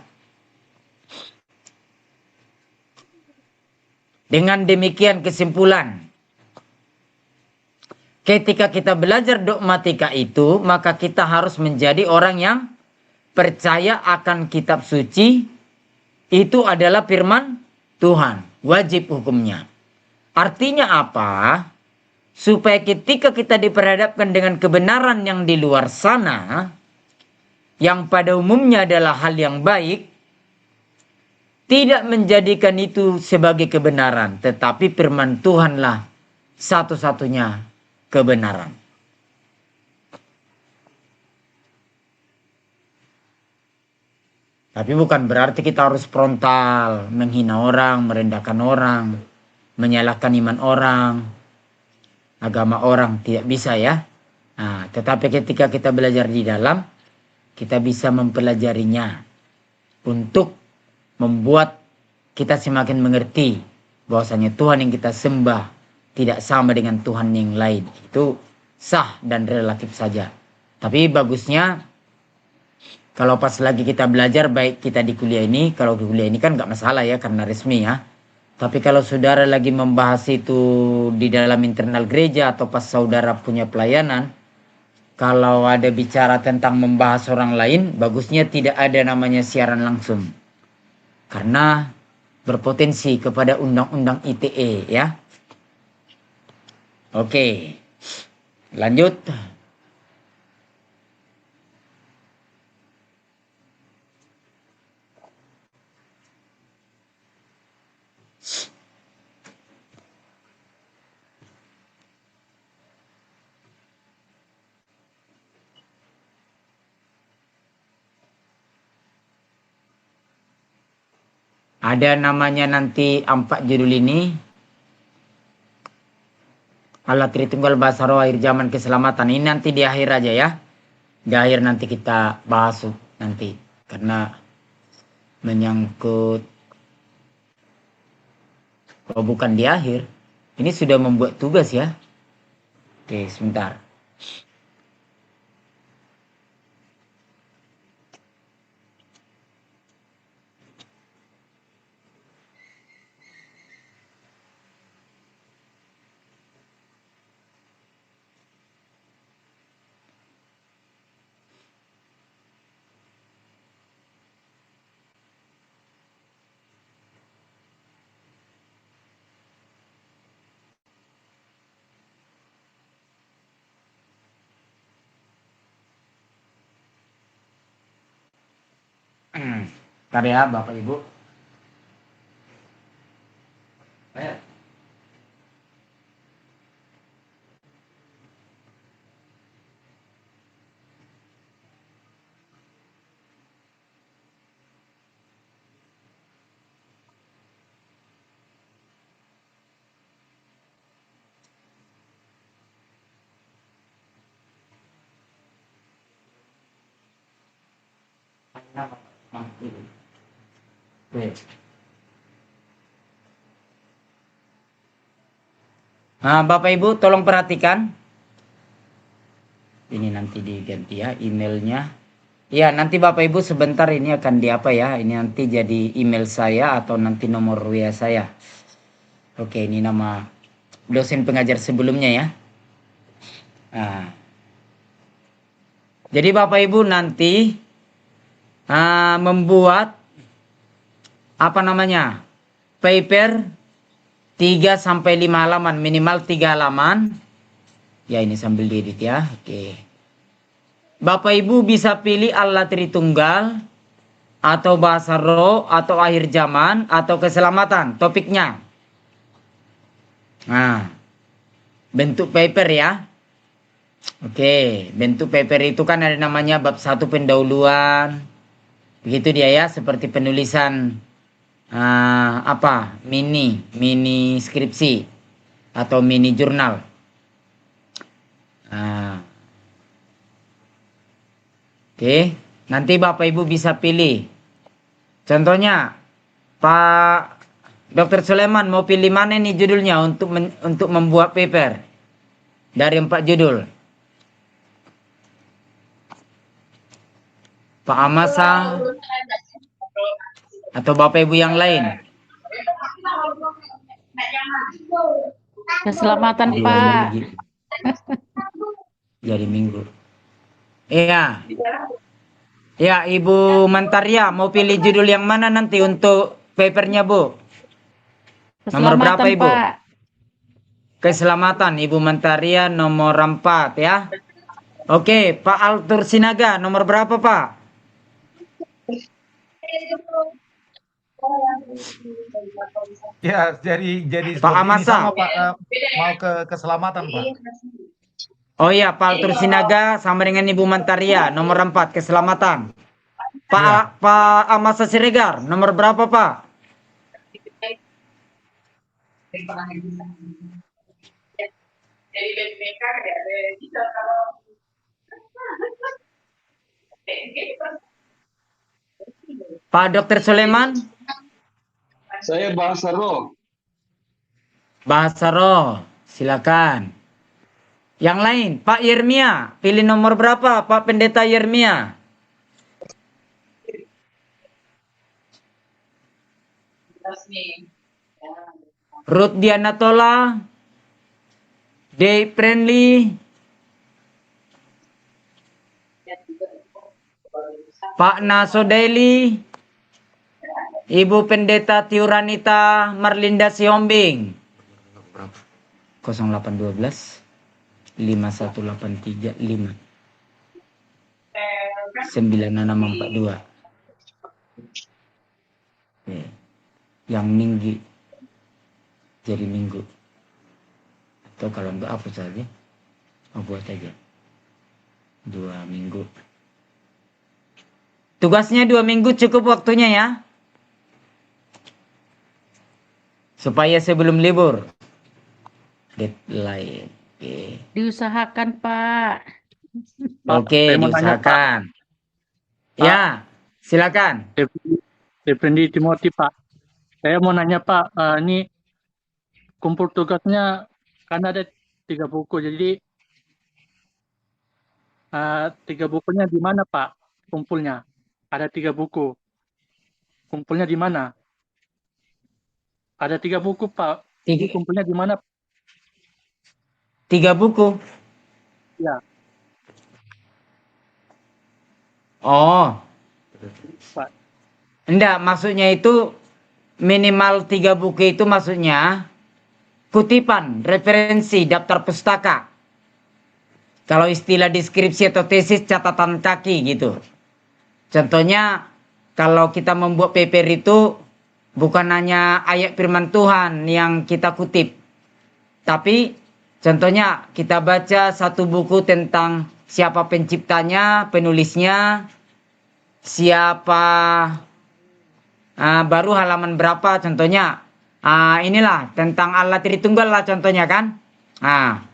Dengan demikian kesimpulan, ketika kita belajar dogmatika itu, maka kita harus menjadi orang yang percaya akan kitab suci. Itu adalah firman Tuhan, wajib hukumnya. Artinya apa? Supaya ketika kita diperhadapkan dengan kebenaran yang di luar sana, yang pada umumnya adalah hal yang baik, tidak menjadikan itu sebagai kebenaran, tetapi firman Tuhanlah satu-satunya kebenaran. Tapi bukan berarti kita harus frontal, menghina orang, merendahkan orang, menyalahkan iman orang, agama orang, tidak bisa ya. Tetapi ketika kita belajar di dalam, kita bisa mempelajarinya untuk membuat kita semakin mengerti bahwasanya Tuhan yang kita sembah tidak sama dengan Tuhan yang lain. Itu sah dan relatif saja. Tapi bagusnya kalau pas lagi kita belajar, baik kita di kuliah ini, kalau di kuliah ini kan nggak masalah ya karena resmi ya. Tapi kalau saudara lagi membahas itu di dalam internal gereja atau pas saudara punya pelayanan, kalau ada bicara tentang membahas orang lain, bagusnya tidak ada namanya siaran langsung. Karena berpotensi kepada undang-undang ITE ya. Oke, lanjut. Ada namanya nanti 4 judul ini. Allah Tritunggal Bahasa Roh Akhir Zaman Keselamatan. Ini nanti di akhir aja ya. Di akhir nanti kita bahas nanti. Karena menyangkut. Kalau bukan di akhir. Ini sudah membuat tugas ya. Oke, sebentar. Ntar ya Bapak Ibu. Ayo. Nah, Bapak Ibu tolong perhatikan. Ini nanti diganti ya emailnya. Ya, nanti Bapak Ibu sebentar ini akan di apa ya? Ini nanti jadi email saya atau nanti nomor WA saya. Oke, ini nama dosen pengajar sebelumnya ya. Nah. Jadi Bapak Ibu nanti membuat apa namanya? Paper 3 sampai 5 halaman, minimal 3 halaman. Ya, ini sambil diedit ya. Oke. Bapak Ibu bisa pilih Allah Tritunggal atau Bahasa Roh atau Akhir Zaman atau Keselamatan topiknya. Nah, bentuk paper ya. Oke, bentuk paper itu kan ada namanya bab 1 pendahuluan. Begitu dia ya, seperti penulisan mini skripsi atau mini jurnal. Oke, nanti Bapak Ibu bisa pilih. Contohnya, Pak Dr. Sulaiman mau pilih mana nih judulnya untuk membuat paper dari 4 judul? Pak Amasa atau Bapak Ibu yang lain? Keselamatan Iya, Pak. Jadi minggu. Iya. Ya, Ibu Mantaria mau pilih judul yang mana nanti untuk papernya, Bu? Nomor berapa, Ibu? Pak. Keselamatan, Ibu Mantaria nomor 4 ya. Oke, Pak Altur Sinaga nomor berapa, Pak? Ya, jadi Pak seperti ini Amasa. sama Pak, mau ke keselamatan Pak. Oh iya, Pak Altur Sinaga sama dengan Ibu Mantaria nomor 4 keselamatan. Pak Amasa Siregar nomor berapa, Pak? Pak Dr. Sulaiman? Saya Bahasa Roh. Bahasa Roh, silakan. Yang lain, Pak Yermia, pilih nomor berapa, Pak Pendeta Yermia? Ruth Dianatola, Day Friendly, Pak Nasodeli, Ibu Pendeta Tiuranita Marlinda Sihombing. 0812 5183 5 9642. Oke. Yang minggu jadi minggu. Atau kalau enggak hapus saja. Buat aja 2 minggu. Tugasnya 2 minggu cukup waktunya ya. Supaya sebelum libur. Deadline. Oke. Diusahakan, Pak. Pak, Oke, saya mau nanya, Pak. diusahakan. Ya, silakan. Effendi Timothy, Pak. Saya mau nanya, Pak, ini kumpul tugasnya kan ada 3 buku, jadi 3 bukunya di mana, Pak? Kumpulnya ada 3 buku. Kumpulnya di mana? Ada 3 buku, Pak. Jadi kumpulnya di mana? 3 buku. Ya. Oh, Pak. enggak, maksudnya itu minimal 3 buku itu maksudnya kutipan, referensi, daftar pustaka. Kalau istilah deskripsi atau tesis, catatan kaki gitu. Contohnya kalau kita membuat paper itu bukan hanya ayat firman Tuhan yang kita kutip. Tapi contohnya kita baca satu buku tentang siapa penciptanya, penulisnya, siapa, baru halaman berapa contohnya. Inilah tentang Allah Tritunggal lah contohnya kan.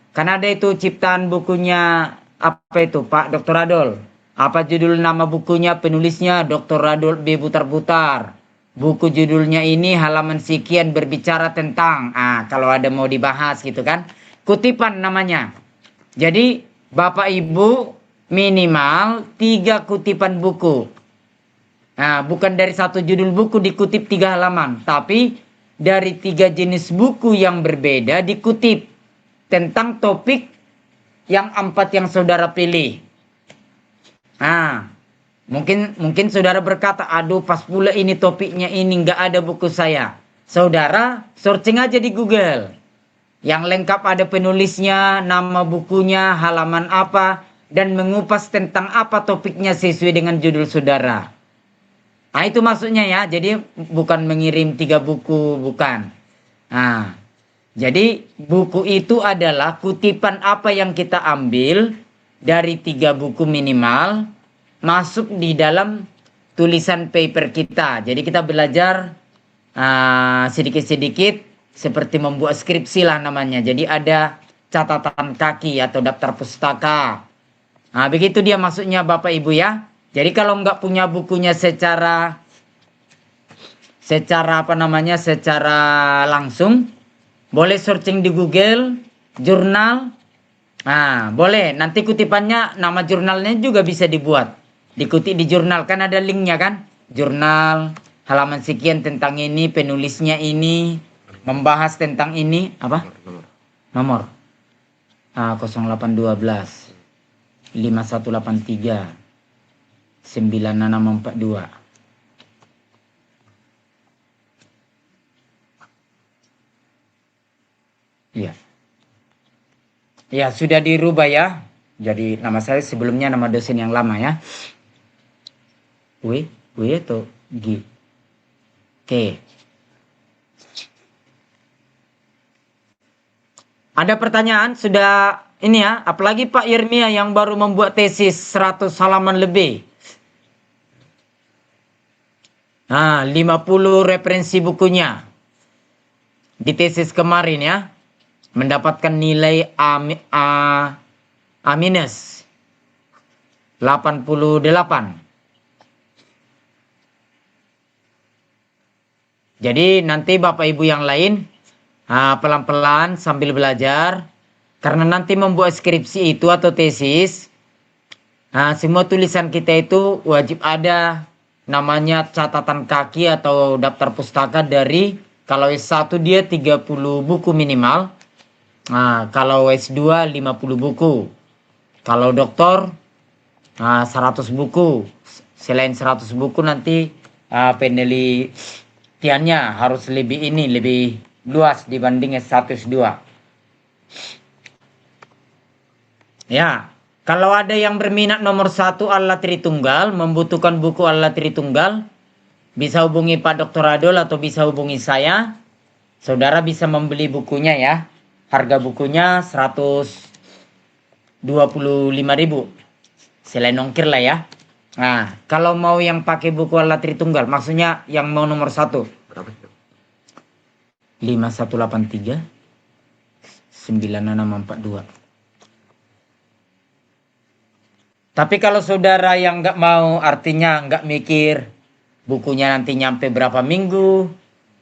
Karena ada itu ciptaan bukunya apa itu Pak Dr. Adol. Apa judul nama bukunya, penulisnya Dr. Adol B. Butar-Butar. Buku judulnya ini halaman sekian berbicara tentang, kalau ada mau dibahas gitu kan. Kutipan namanya. Jadi Bapak Ibu minimal 3 kutipan buku. Bukan dari satu judul buku dikutip 3 halaman. Tapi dari 3 jenis buku yang berbeda dikutip. Tentang topik yang 4 yang saudara pilih. Mungkin saudara berkata, aduh pas pula ini topiknya ini nggak ada buku saya. Saudara searching aja di Google. Yang lengkap ada penulisnya, nama bukunya, halaman apa, dan mengupas tentang apa topiknya sesuai dengan judul saudara. Itu maksudnya ya, jadi bukan mengirim 3 buku, bukan. Jadi buku itu adalah kutipan apa yang kita ambil dari 3 buku minimal masuk di dalam tulisan paper kita. Jadi kita belajar sedikit-sedikit seperti membuat skripsi lah namanya. Jadi ada catatan kaki atau daftar pustaka. Begitu dia maksudnya Bapak Ibu ya. Jadi kalau nggak punya bukunya secara langsung, boleh searching di Google, jurnal. Boleh. Nanti kutipannya, nama jurnalnya juga bisa dibuat. Dikutip di jurnal, kan ada linknya kan. Jurnal, halaman sekian tentang ini, penulisnya ini, membahas tentang ini. Apa? Nomor. 0812 5183 9642. Iya. Ya, sudah dirubah ya. Jadi nama saya sebelumnya nama dosen yang lama ya. W atau G. Oke. Ada pertanyaan? Sudah ini ya, apalagi Pak Yermia yang baru membuat tesis 100 halaman lebih. 50 referensi bukunya. Di tesis kemarin ya. Mendapatkan nilai A-, 88. Jadi nanti Bapak Ibu yang lain pelan-pelan sambil belajar. Karena nanti membuat skripsi itu atau tesis, semua tulisan kita itu wajib ada namanya catatan kaki atau daftar pustaka dari, kalau S1 dia 30 buku minimal. Kalau S2 50 buku. Kalau doktor 100 buku. Selain 100 buku nanti pengertiannya harus lebih luas dibanding S1 S2. Ya, kalau ada yang berminat nomor 1 Allah Tritunggal, membutuhkan buku Allah Tritunggal, bisa hubungi Pak Dr. Adol atau bisa hubungi saya. Saudara bisa membeli bukunya ya. Harga bukunya 125.000. Selain ongkir lah ya. Nah, kalau mau yang pakai buku Allah Tritunggal, maksudnya yang mau nomor 1. 5183 9642. Tapi kalau saudara yang nggak mau, artinya nggak mikir bukunya nanti nyampe berapa minggu,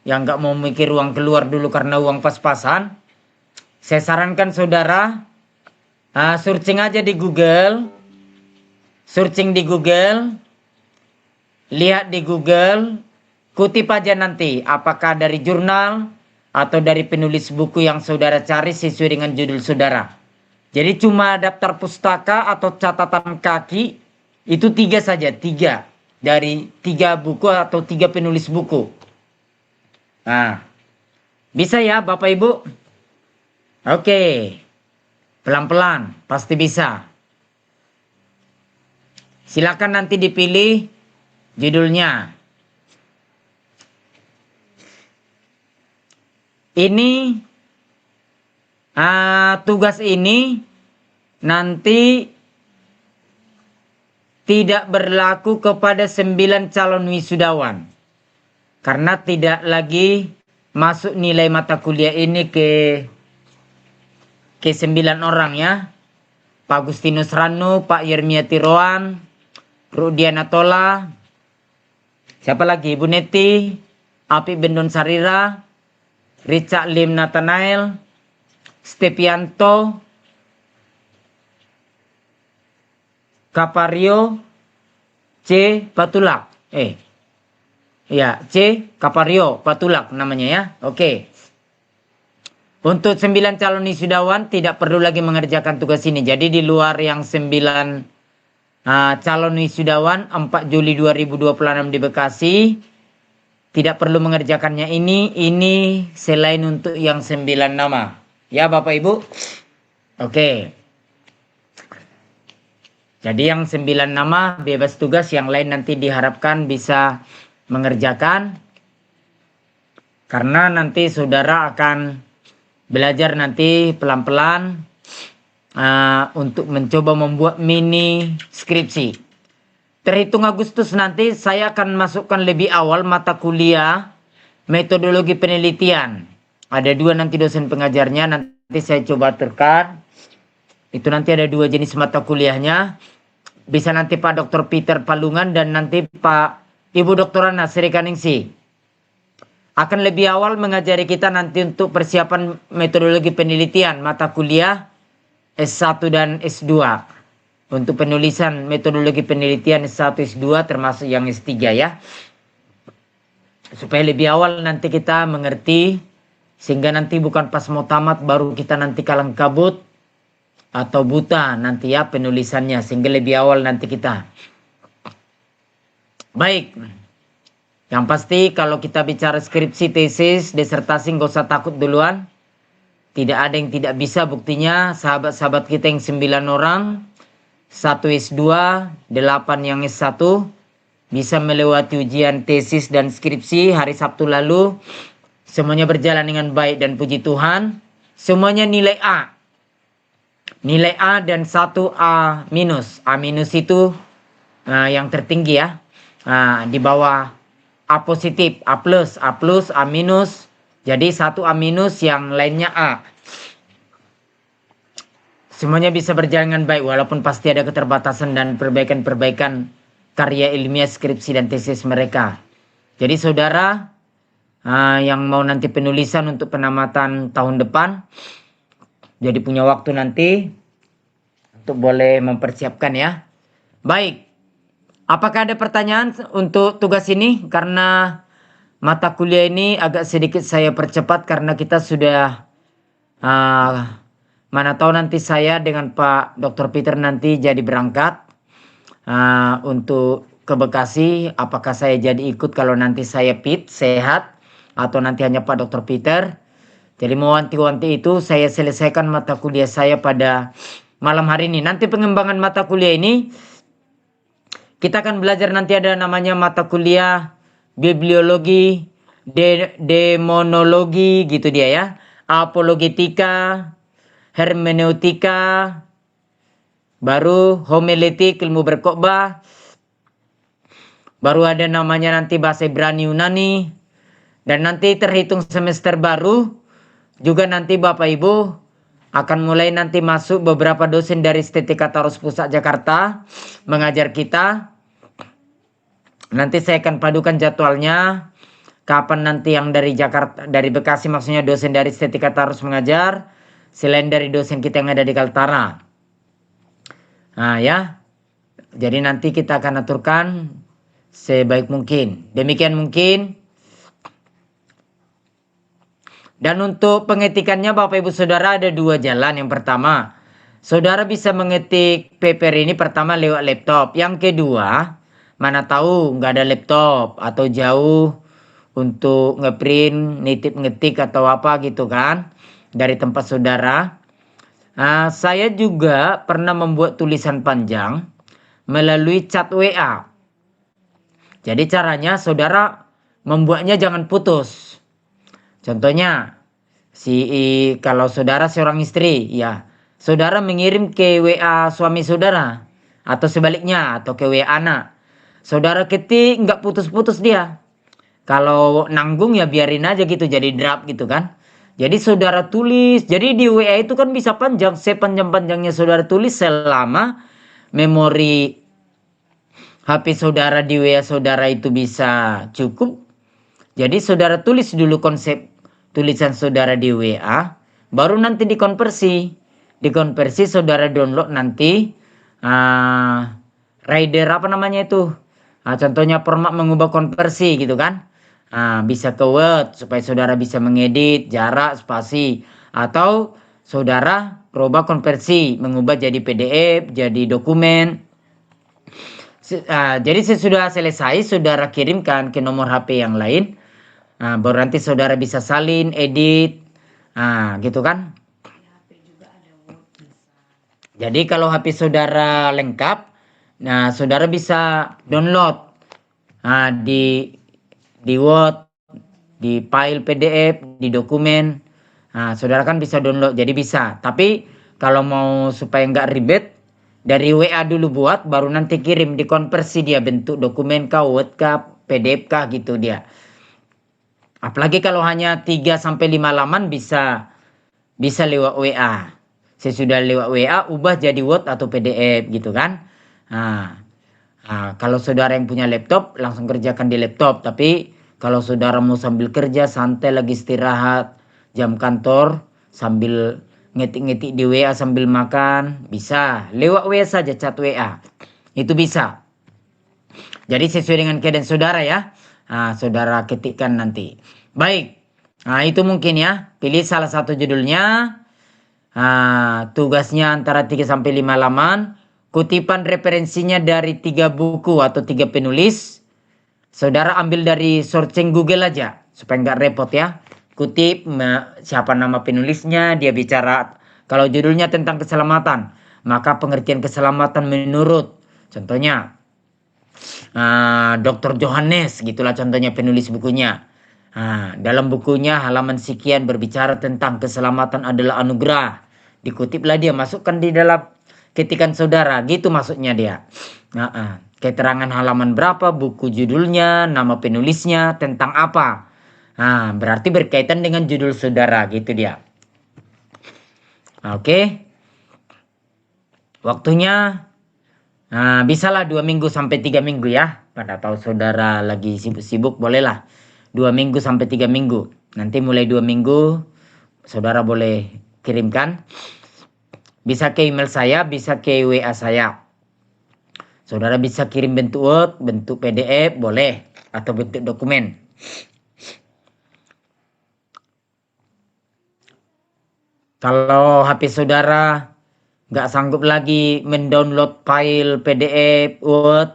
yang nggak mau mikir uang keluar dulu karena uang pas-pasan, saya sarankan saudara searching aja di Google, lihat di Google, kutip aja nanti apakah dari jurnal atau dari penulis buku yang saudara cari sesuai dengan judul saudara. Jadi cuma daftar pustaka atau catatan kaki itu 3 saja, 3 dari 3 buku atau 3 penulis buku. Nah, bisa ya Bapak Ibu? Oke, pelan-pelan pasti bisa. Silakan nanti dipilih judulnya. Ini tugas ini nanti tidak berlaku kepada 9 calon wisudawan. Karena tidak lagi masuk nilai mata kuliah ini ke 9 orang ya. Pak Agustinus Ranu, Pak Yermiati Roan, Rudiana Tola, siapa lagi? Ibu Neti, Api Bendon Sarira, Richard Lim Nathanael, Stepianto, Kapario, C. Patulak. C. Kapario Patulak namanya ya. Oke. Untuk 9 calon wisudawan tidak perlu lagi mengerjakan tugas ini. Jadi di luar yang 9 calon wisudawan 4 Juli 2026 di Bekasi, tidak perlu mengerjakannya ini. Ini selain untuk yang 9 nama. Ya Bapak Ibu. Oke. Jadi yang 9 nama bebas tugas, yang lain nanti diharapkan bisa mengerjakan. Karena nanti saudara akan belajar nanti pelan-pelan untuk mencoba membuat mini skripsi. Terhitung Agustus nanti saya akan masukkan lebih awal mata kuliah metodologi penelitian. Ada 2 nanti dosen pengajarnya, nanti saya coba tekan. Itu nanti ada 2 jenis mata kuliahnya. Bisa nanti Pak Dr. Peter Palungan dan nanti Ibu Dr. Ana Serikaningsi. Akan lebih awal mengajari kita nanti untuk persiapan metodologi penelitian mata kuliah S1 dan S2. Untuk penulisan metodologi penelitian S1, S2 termasuk yang S3 ya. Supaya lebih awal nanti kita mengerti, sehingga nanti bukan pas mau tamat baru kita nanti kalang kabut atau buta nanti ya penulisannya, sehingga lebih awal nanti kita. Baik. Yang pasti kalau kita bicara skripsi, tesis, disertasi nggak usah takut duluan. Tidak ada yang tidak bisa, buktinya sahabat-sahabat kita yang 9 orang, 1 S2, 8 yang S1, bisa melewati ujian tesis dan skripsi hari Sabtu lalu. Semuanya berjalan dengan baik dan puji Tuhan. Semuanya nilai A. Nilai A dan 1 A minus. A minus itu yang tertinggi ya. Di bawah A positif, A plus, A minus. Jadi 1 A minus, yang lainnya A. Semuanya bisa berjalan dengan baik walaupun pasti ada keterbatasan dan perbaikan-perbaikan karya ilmiah, skripsi dan tesis mereka. Jadi saudara yang mau nanti penulisan untuk penamatan tahun depan, jadi punya waktu nanti untuk boleh mempersiapkan ya. Baik. Apakah ada pertanyaan untuk tugas ini? Karena mata kuliah ini agak sedikit saya percepat karena kita sudah mana tahu nanti saya dengan Pak Dr. Peter nanti jadi berangkat untuk ke Bekasi, apakah saya jadi ikut kalau nanti saya fit, sehat, atau nanti hanya Pak Dr. Peter. Jadi mewanti-wanti itu saya selesaikan mata kuliah saya pada malam hari ini. Nanti pengembangan mata kuliah ini kita akan belajar, nanti ada namanya mata kuliah bibliologi, demonologi gitu dia ya, apologetika, hermeneutika, baru homiletik, ilmu berkhotbah, baru ada namanya nanti bahasa Ibrani Yunani, dan nanti terhitung semester baru juga nanti Bapak Ibu akan mulai nanti masuk beberapa dosen dari STTK Taurus Pusat Jakarta mengajar kita. Nanti saya akan padukan jadwalnya. Kapan nanti yang dari Jakarta, dari Bekasi maksudnya dosen dari STTK Taurus mengajar, selain dari dosen kita yang ada di Kaltara. Nah ya, jadi nanti kita akan aturkan sebaik mungkin. Demikian mungkin. Dan untuk pengetikannya Bapak Ibu Saudara ada dua jalan. Yang pertama, saudara bisa mengetik paper ini pertama lewat laptop. Yang kedua, mana tahu nggak ada laptop atau jauh untuk ngeprint, nitip ngetik atau apa gitu kan dari tempat saudara. Saya juga pernah membuat tulisan panjang melalui chat WA. Jadi caranya saudara membuatnya jangan putus. Contohnya, kalau saudara seorang istri, ya, saudara mengirim ke WA suami saudara, atau sebaliknya, atau ke WA anak. Saudara ketik, nggak putus-putus dia. Kalau nanggung ya biarin aja gitu, jadi draft gitu kan. Jadi saudara tulis, jadi di WA itu kan bisa panjang, sepanjang-panjangnya saudara tulis selama memori HP saudara di WA saudara itu bisa cukup. Jadi saudara tulis dulu konsep tulisan saudara di WA, baru nanti dikonversi. Dikonversi saudara download nanti rider apa namanya itu. Contohnya format mengubah konversi gitu kan. Bisa ke Word supaya saudara bisa mengedit jarak, spasi, atau saudara rubah konversi, mengubah jadi PDF, jadi dokumen. Jadi sesudah selesai saudara kirimkan ke nomor HP yang lain. Baru nanti saudara bisa salin, edit, gitu kan. Jadi kalau HP saudara lengkap, saudara bisa download di Word, di file PDF, di dokumen. Saudara kan bisa download, jadi bisa. Tapi kalau mau supaya nggak ribet, dari WA dulu buat, baru nanti kirim, dikonversi dia bentuk dokumen kah, Word kah, PDF kah gitu dia. Apalagi kalau hanya 3-5 halaman bisa lewat WA. Sesudah lewat WA ubah jadi Word atau PDF gitu kan. Kalau saudara yang punya laptop langsung kerjakan di laptop. Tapi kalau saudara mau sambil kerja santai lagi istirahat jam kantor sambil ngetik-ngetik di WA sambil makan, bisa lewat WA saja, chat WA. Itu bisa. Jadi sesuai dengan keadaan saudara ya. Saudara ketikkan nanti. Baik. Itu mungkin ya. Pilih salah satu judulnya. Tugasnya antara 3-5 halaman. Kutipan referensinya dari 3 buku atau 3 penulis. Saudara ambil dari searching Google aja. Supaya nggak repot ya. Kutip siapa nama penulisnya. Dia bicara. Kalau judulnya tentang keselamatan. Maka pengertian keselamatan menurut. Contohnya. Dr. Johannes gitulah contohnya penulis bukunya. Dalam bukunya halaman sekian berbicara tentang keselamatan adalah anugerah. Dikutiplah dia, masukkan di dalam ketikan saudara, gitu maksudnya dia. Keterangan halaman berapa, buku judulnya, nama penulisnya, tentang apa. Berarti berkaitan dengan judul saudara, gitu dia. Oke. Waktunya bisalah 2 minggu sampai 3 minggu ya. Pada tahu saudara lagi sibuk-sibuk, bolehlah 2 minggu sampai 3 minggu. Nanti mulai 2 minggu saudara boleh kirimkan. Bisa ke email saya, bisa ke WA saya. Saudara bisa kirim bentuk Word, bentuk PDF, boleh. Atau bentuk dokumen. Kalau HP saudara nggak sanggup lagi mendownload file PDF, Word,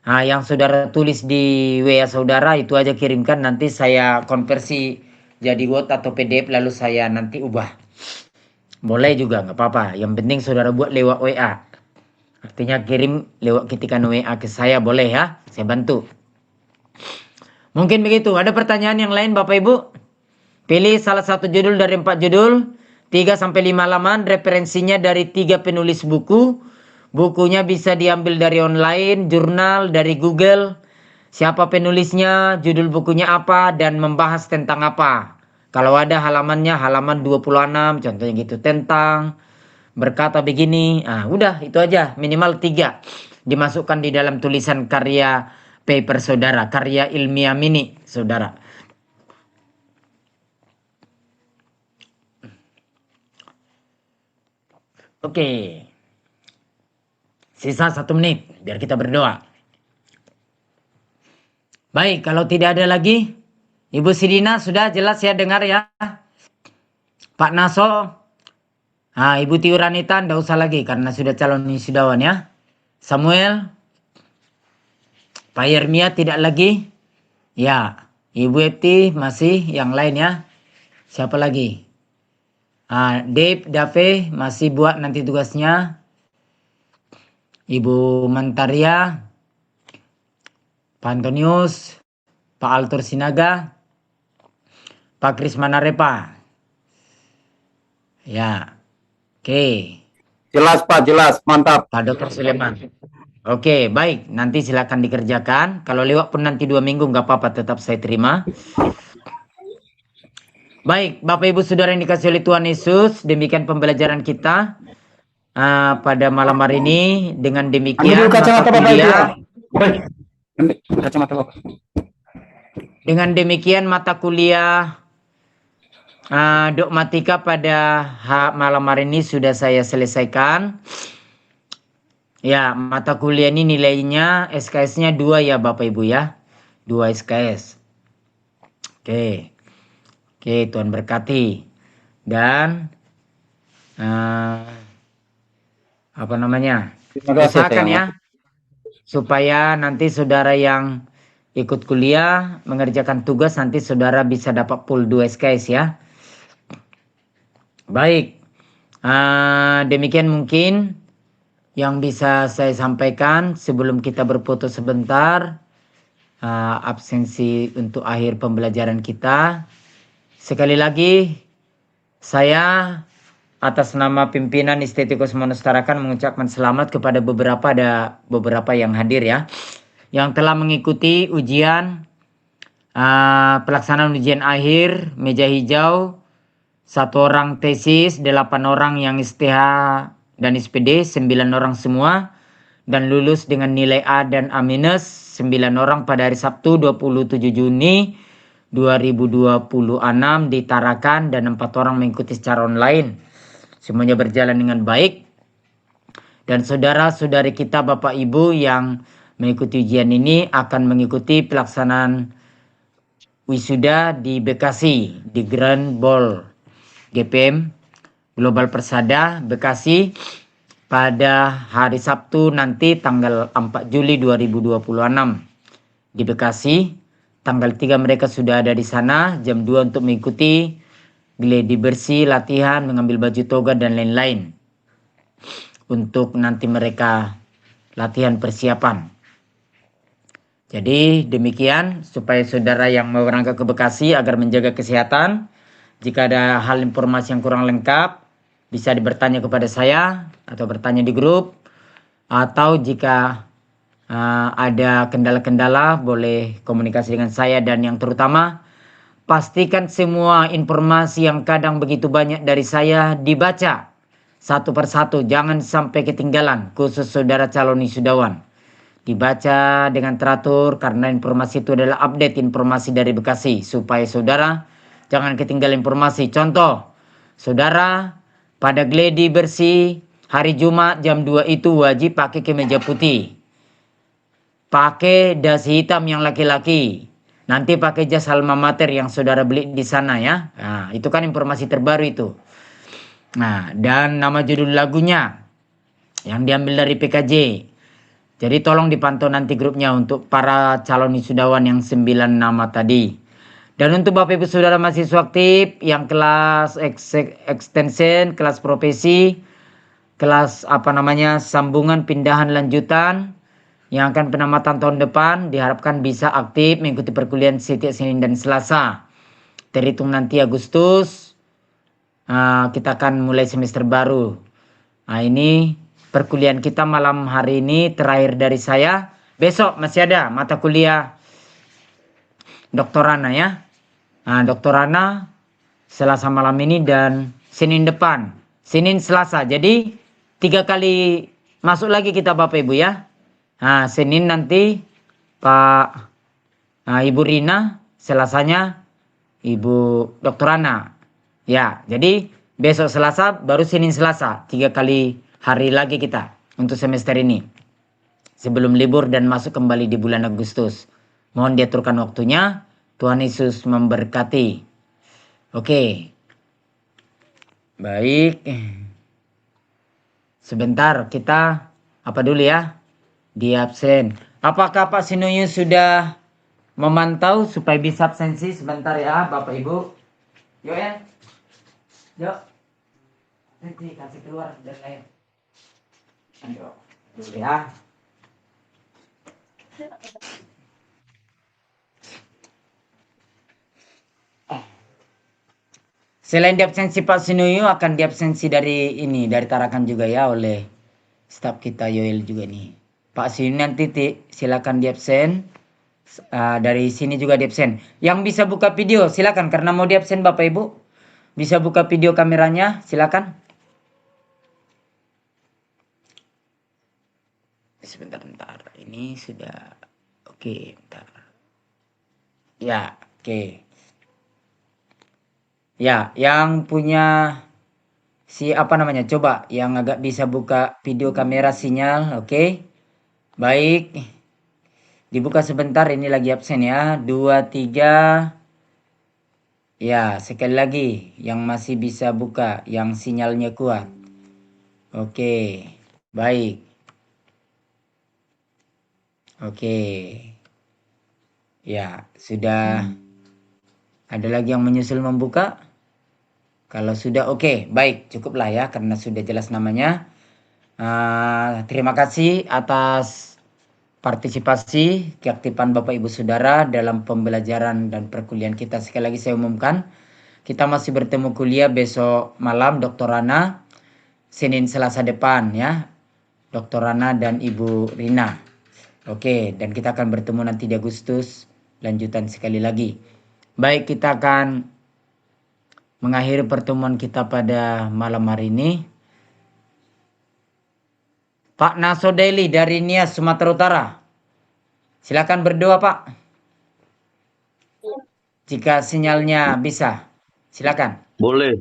Yang saudara tulis di WA saudara itu aja kirimkan, nanti saya konversi jadi Word atau PDF lalu saya nanti ubah. Boleh juga, nggak apa-apa. Yang penting saudara buat lewat WA. Artinya kirim lewat ketikan WA ke saya, boleh ya, saya bantu. Mungkin begitu. Ada pertanyaan yang lain Bapak Ibu? Pilih salah satu judul dari 4 judul, 3-5 halaman, referensinya dari 3 penulis buku. Bukunya bisa diambil dari online, jurnal, dari Google. Siapa penulisnya, judul bukunya apa, dan membahas tentang apa. Kalau ada halamannya, halaman 26, contohnya gitu, tentang berkata begini. Udah, itu aja, minimal 3. Dimasukkan di dalam tulisan karya paper saudara, karya ilmiah mini saudara. Oke. Sisa 1 menit, biar kita berdoa. Baik, kalau tidak ada lagi, Ibu Sidina sudah jelas ya dengar ya. Pak Naso, Ibu Tiuranita tidak usah lagi karena sudah calon wisudawan ya. Samuel, Pak Yermia tidak lagi. Ya, Ibu Eti masih, yang lain ya. Siapa lagi? Dave, Dave masih buat nanti tugasnya. Ibu Mantaria, Pak Antonius, Pak Altur Sinaga, Pak Krismana Repa. Ya, oke. Jelas Pak, jelas, mantap. Pak Dr. Suleman. Oke, baik. Nanti silakan dikerjakan. Kalau lewat pun nanti 2 minggu nggak apa-apa, tetap saya terima. Baik, Bapak Ibu Saudara yang dikasih oleh Tuhan Yesus, demikian pembelajaran kita pada malam hari ini. Dengan demikian Kacamata Bapak itu ya. Kacamata Bapak. Dengan demikian mata kuliah dogmatika pada malam hari ini sudah saya selesaikan. Ya, mata kuliah ini nilainya SKS-nya 2 ya Bapak Ibu ya. 2 SKS. Oke. Oke, Tuhan berkati. Dan usahakan ya supaya nanti saudara yang ikut kuliah mengerjakan tugas, nanti saudara bisa dapat full 2 SKS ya. Baik, demikian mungkin yang bisa saya sampaikan sebelum kita berputus sebentar. Absensi untuk akhir pembelajaran kita. Sekali lagi, saya atas nama pimpinan Istetikus Monustarakan mengucapkan selamat kepada beberapa yang hadir ya, yang telah mengikuti ujian pelaksanaan ujian akhir meja hijau, 1 orang tesis, 8 orang yang STH dan SPD, 9 orang semua, dan lulus dengan nilai A dan A-, 9 orang pada hari Sabtu 27 Juni 2026 di Tarakan, dan 4 orang mengikuti secara online. Semuanya berjalan dengan baik. Dan saudara-saudari kita Bapak Ibu yang mengikuti ujian ini akan mengikuti pelaksanaan wisuda di Bekasi, di Grand Ball GPM Global Persada Bekasi pada hari Sabtu nanti tanggal 4 Juli 2026 di Bekasi. Tanggal 3 mereka sudah ada di sana jam 2 untuk mengikuti gladi bersih, latihan, mengambil baju toga dan lain-lain. Untuk nanti mereka latihan persiapan. Jadi demikian supaya saudara yang mau berangkat ke Bekasi agar menjaga kesehatan. Jika ada hal informasi yang kurang lengkap, bisa bertanya kepada saya atau bertanya di grup. Atau jika ada kendala-kendala, boleh komunikasi dengan saya. Dan yang terutama, pastikan semua informasi yang kadang begitu banyak dari saya dibaca satu persatu. Jangan sampai ketinggalan, khusus saudara calon wisudawan. Dibaca dengan teratur karena informasi itu adalah update informasi dari Bekasi. Supaya saudara jangan ketinggalan informasi. Contoh, saudara pada gladi bersih hari Jumat jam 2 itu wajib pakai kemeja putih. Pakai dasi hitam yang laki-laki. Nanti pakai jas alma mater yang saudara beli di sana ya. Nah, itu kan informasi terbaru itu. Nah, dan nama judul lagunya yang diambil dari PKJ. Jadi tolong dipantau nanti grupnya untuk para calon wisudawan yang 9 nama tadi. Dan untuk Bapak Ibu Saudara mahasiswa aktif yang kelas extension, kelas profesi, kelas sambungan pindahan lanjutan yang akan penamatan tahun depan diharapkan bisa aktif mengikuti perkuliahan setiap Senin dan Selasa. Terhitung nanti Agustus kita akan mulai semester baru. Nah, ini perkuliahan kita malam hari ini terakhir dari saya. Besok masih ada mata kuliah doktorana ya. Nah, doktorana Selasa malam ini dan Senin depan. Senin Selasa. Jadi 3 kali masuk lagi kita Bapak Ibu ya. Nah, Senin nanti Ibu Rina, Selasanya Ibu Doktorana. Ya, jadi besok Selasa baru Senin Selasa. 3 kali hari lagi kita untuk semester ini. Sebelum libur dan masuk kembali di bulan Agustus. Mohon diaturkan waktunya. Tuhan Yesus memberkati. Oke. Baik. Sebentar kita apa dulu ya? Di absen. Apakah Pak Sinuyu sudah memantau supaya bisa absensi sebentar ya Bapak Ibu? Yuk ya. Yuk. Nanti kasih keluar dan lain. Ayo. Dulu ya. Selain diabsensi Pak Sinuyu akan diabsensi dari Tarakan juga ya oleh staf kita Yoel juga nih. Pak Sinuyu nanti silakan diabsen. Dari sini juga diabsen. Yang bisa buka video silakan karena mau diabsen Bapak Ibu. Bisa buka video kameranya silakan. Sebentar. Ini sudah oke, bentar. Ya, oke. Ya, yang punya coba yang agak bisa buka video kamera sinyal, oke. Baik. Dibuka sebentar, ini lagi absen ya. 2, 3. Ya, sekali lagi yang masih bisa buka, yang sinyalnya kuat. Oke, baik. Oke. Ya, sudah ada lagi yang menyusul membuka? Kalau sudah oke, baik, cukuplah ya karena sudah jelas namanya. Terima kasih atas partisipasi keaktifan Bapak Ibu Saudara dalam pembelajaran dan perkuliahan kita. Sekali lagi saya umumkan, kita masih bertemu kuliah besok malam Dr. Rana, Senin Selasa depan ya, Dr. Rana dan Ibu Rina. Oke, dan kita akan bertemu nanti di Agustus, lanjutan sekali lagi. Baik, kita akan mengakhiri pertemuan kita pada malam hari ini. Pak Nasodeli dari Nias, Sumatera Utara. Silakan berdoa, Pak. Jika sinyalnya bisa. Silakan. Boleh.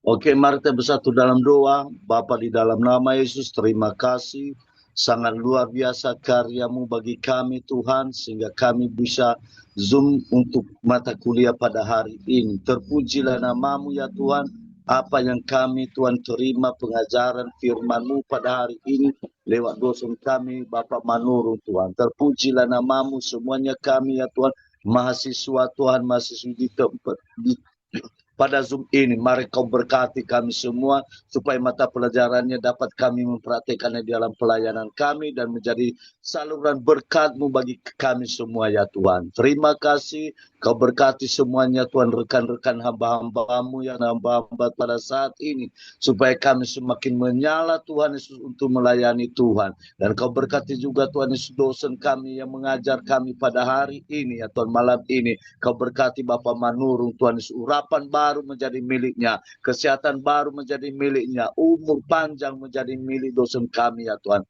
Oke, mari kita bersatu dalam doa. Bapa di dalam nama Yesus, terima kasih. Sangat luar biasa karyamu bagi kami Tuhan, sehingga kami bisa Zoom untuk mata kuliah pada hari ini. Terpujilah namamu ya Tuhan, apa yang kami Tuhan terima pengajaran firman-Mu pada hari ini lewat dosen kami Bapak Manurung Tuhan. Terpujilah namamu semuanya kami ya Tuhan, mahasiswa Tuhan, mahasiswa di tempat pada Zoom ini. Mari kau berkati kami semua supaya mata pelajarannya dapat kami mempraktekannya di dalam pelayanan kami dan menjadi saluran berkat-Mu bagi kami semua ya Tuhan. Terima kasih, kau berkati semuanya Tuhan, rekan-rekan hamba-hamba-Mu yang hamba-hamba pada saat ini, supaya kami semakin menyala Tuhan Yesus untuk melayani Tuhan. Dan kau berkati juga Tuhan Yesus dosen kami yang mengajar kami pada hari ini ya Tuhan, malam ini. Kau berkati Bapak Manurung Tuhan Yesus, urapan baru menjadi miliknya, kesehatan baru menjadi miliknya, umur panjang menjadi milik dosen kami ya Tuhan.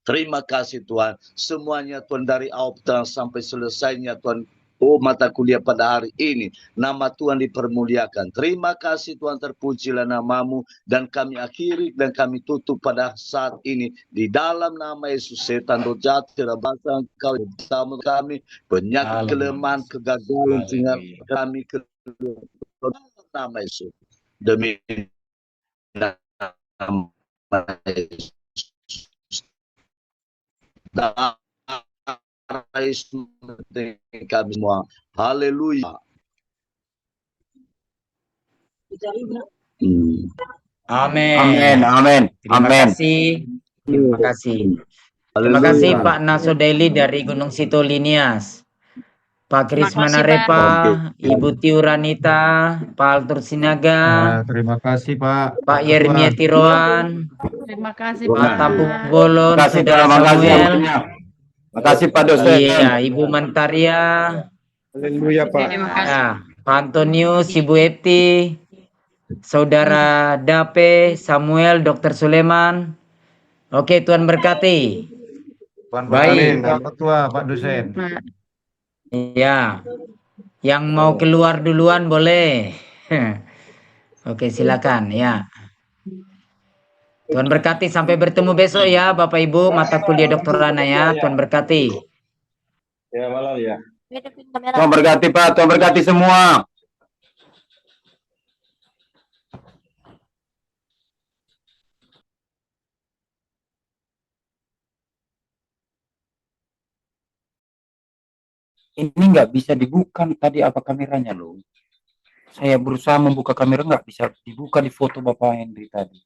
Terima kasih Tuhan, semuanya Tuhan dari awal sampai selesainya Tuhan. Oh, mata kuliah pada hari ini, nama Tuhan dipermuliakan. Terima kasih Tuhan, terpujilah namamu. Dan kami akhiri dan kami tutup pada saat ini. Di dalam nama Yesus, setan roh jahat, bahasa engkau bersama kami, penyakit kelemahan, kegagalan, sehingga kami ke nama Yesus. Demi nama Yesus. darah Yesus mengenai kami semua. Haleluya. Amin. Amin, amin, Terima amin. kasih. Terima kasih. Terima kasih Pak Nasodeli dari Gunung Sitolinias. Pak Terima Krismana kasih, Pak. Repa, Ibu Tiuranita, Pak Altur Sinaga, Terima kasih Pak Pak Ketua. Yermia Tiroan, Terima kasih, Pak Pak. Tapuk Bolon, Terima kasih, Saudara Pak. Terima kasih, Samuel, Terima kasih Pak dosen. iya Ibu Mantaria, Haleluya Pak. Terima kasih. ya, Pak Antonius, Ibu Epti, Saudara Dape, Samuel, Dr. Suleman. Oke, Tuhan berkati. Tuhan Baik. berkati Pak Ketua, Pak dosen. Pak. Ya, yang mau keluar duluan boleh. Oke, silakan ya. Tuhan berkati, sampai bertemu besok ya Bapak Ibu mata kuliah Dr. Rana ya. Tuhan berkati. Ya, malam ya. Tuhan berkati Pak, Tuhan berkati semua. Ini nggak bisa dibuka tadi apa kameranya loh. Saya berusaha membuka kamera nggak bisa dibuka di foto Bapak Henry tadi.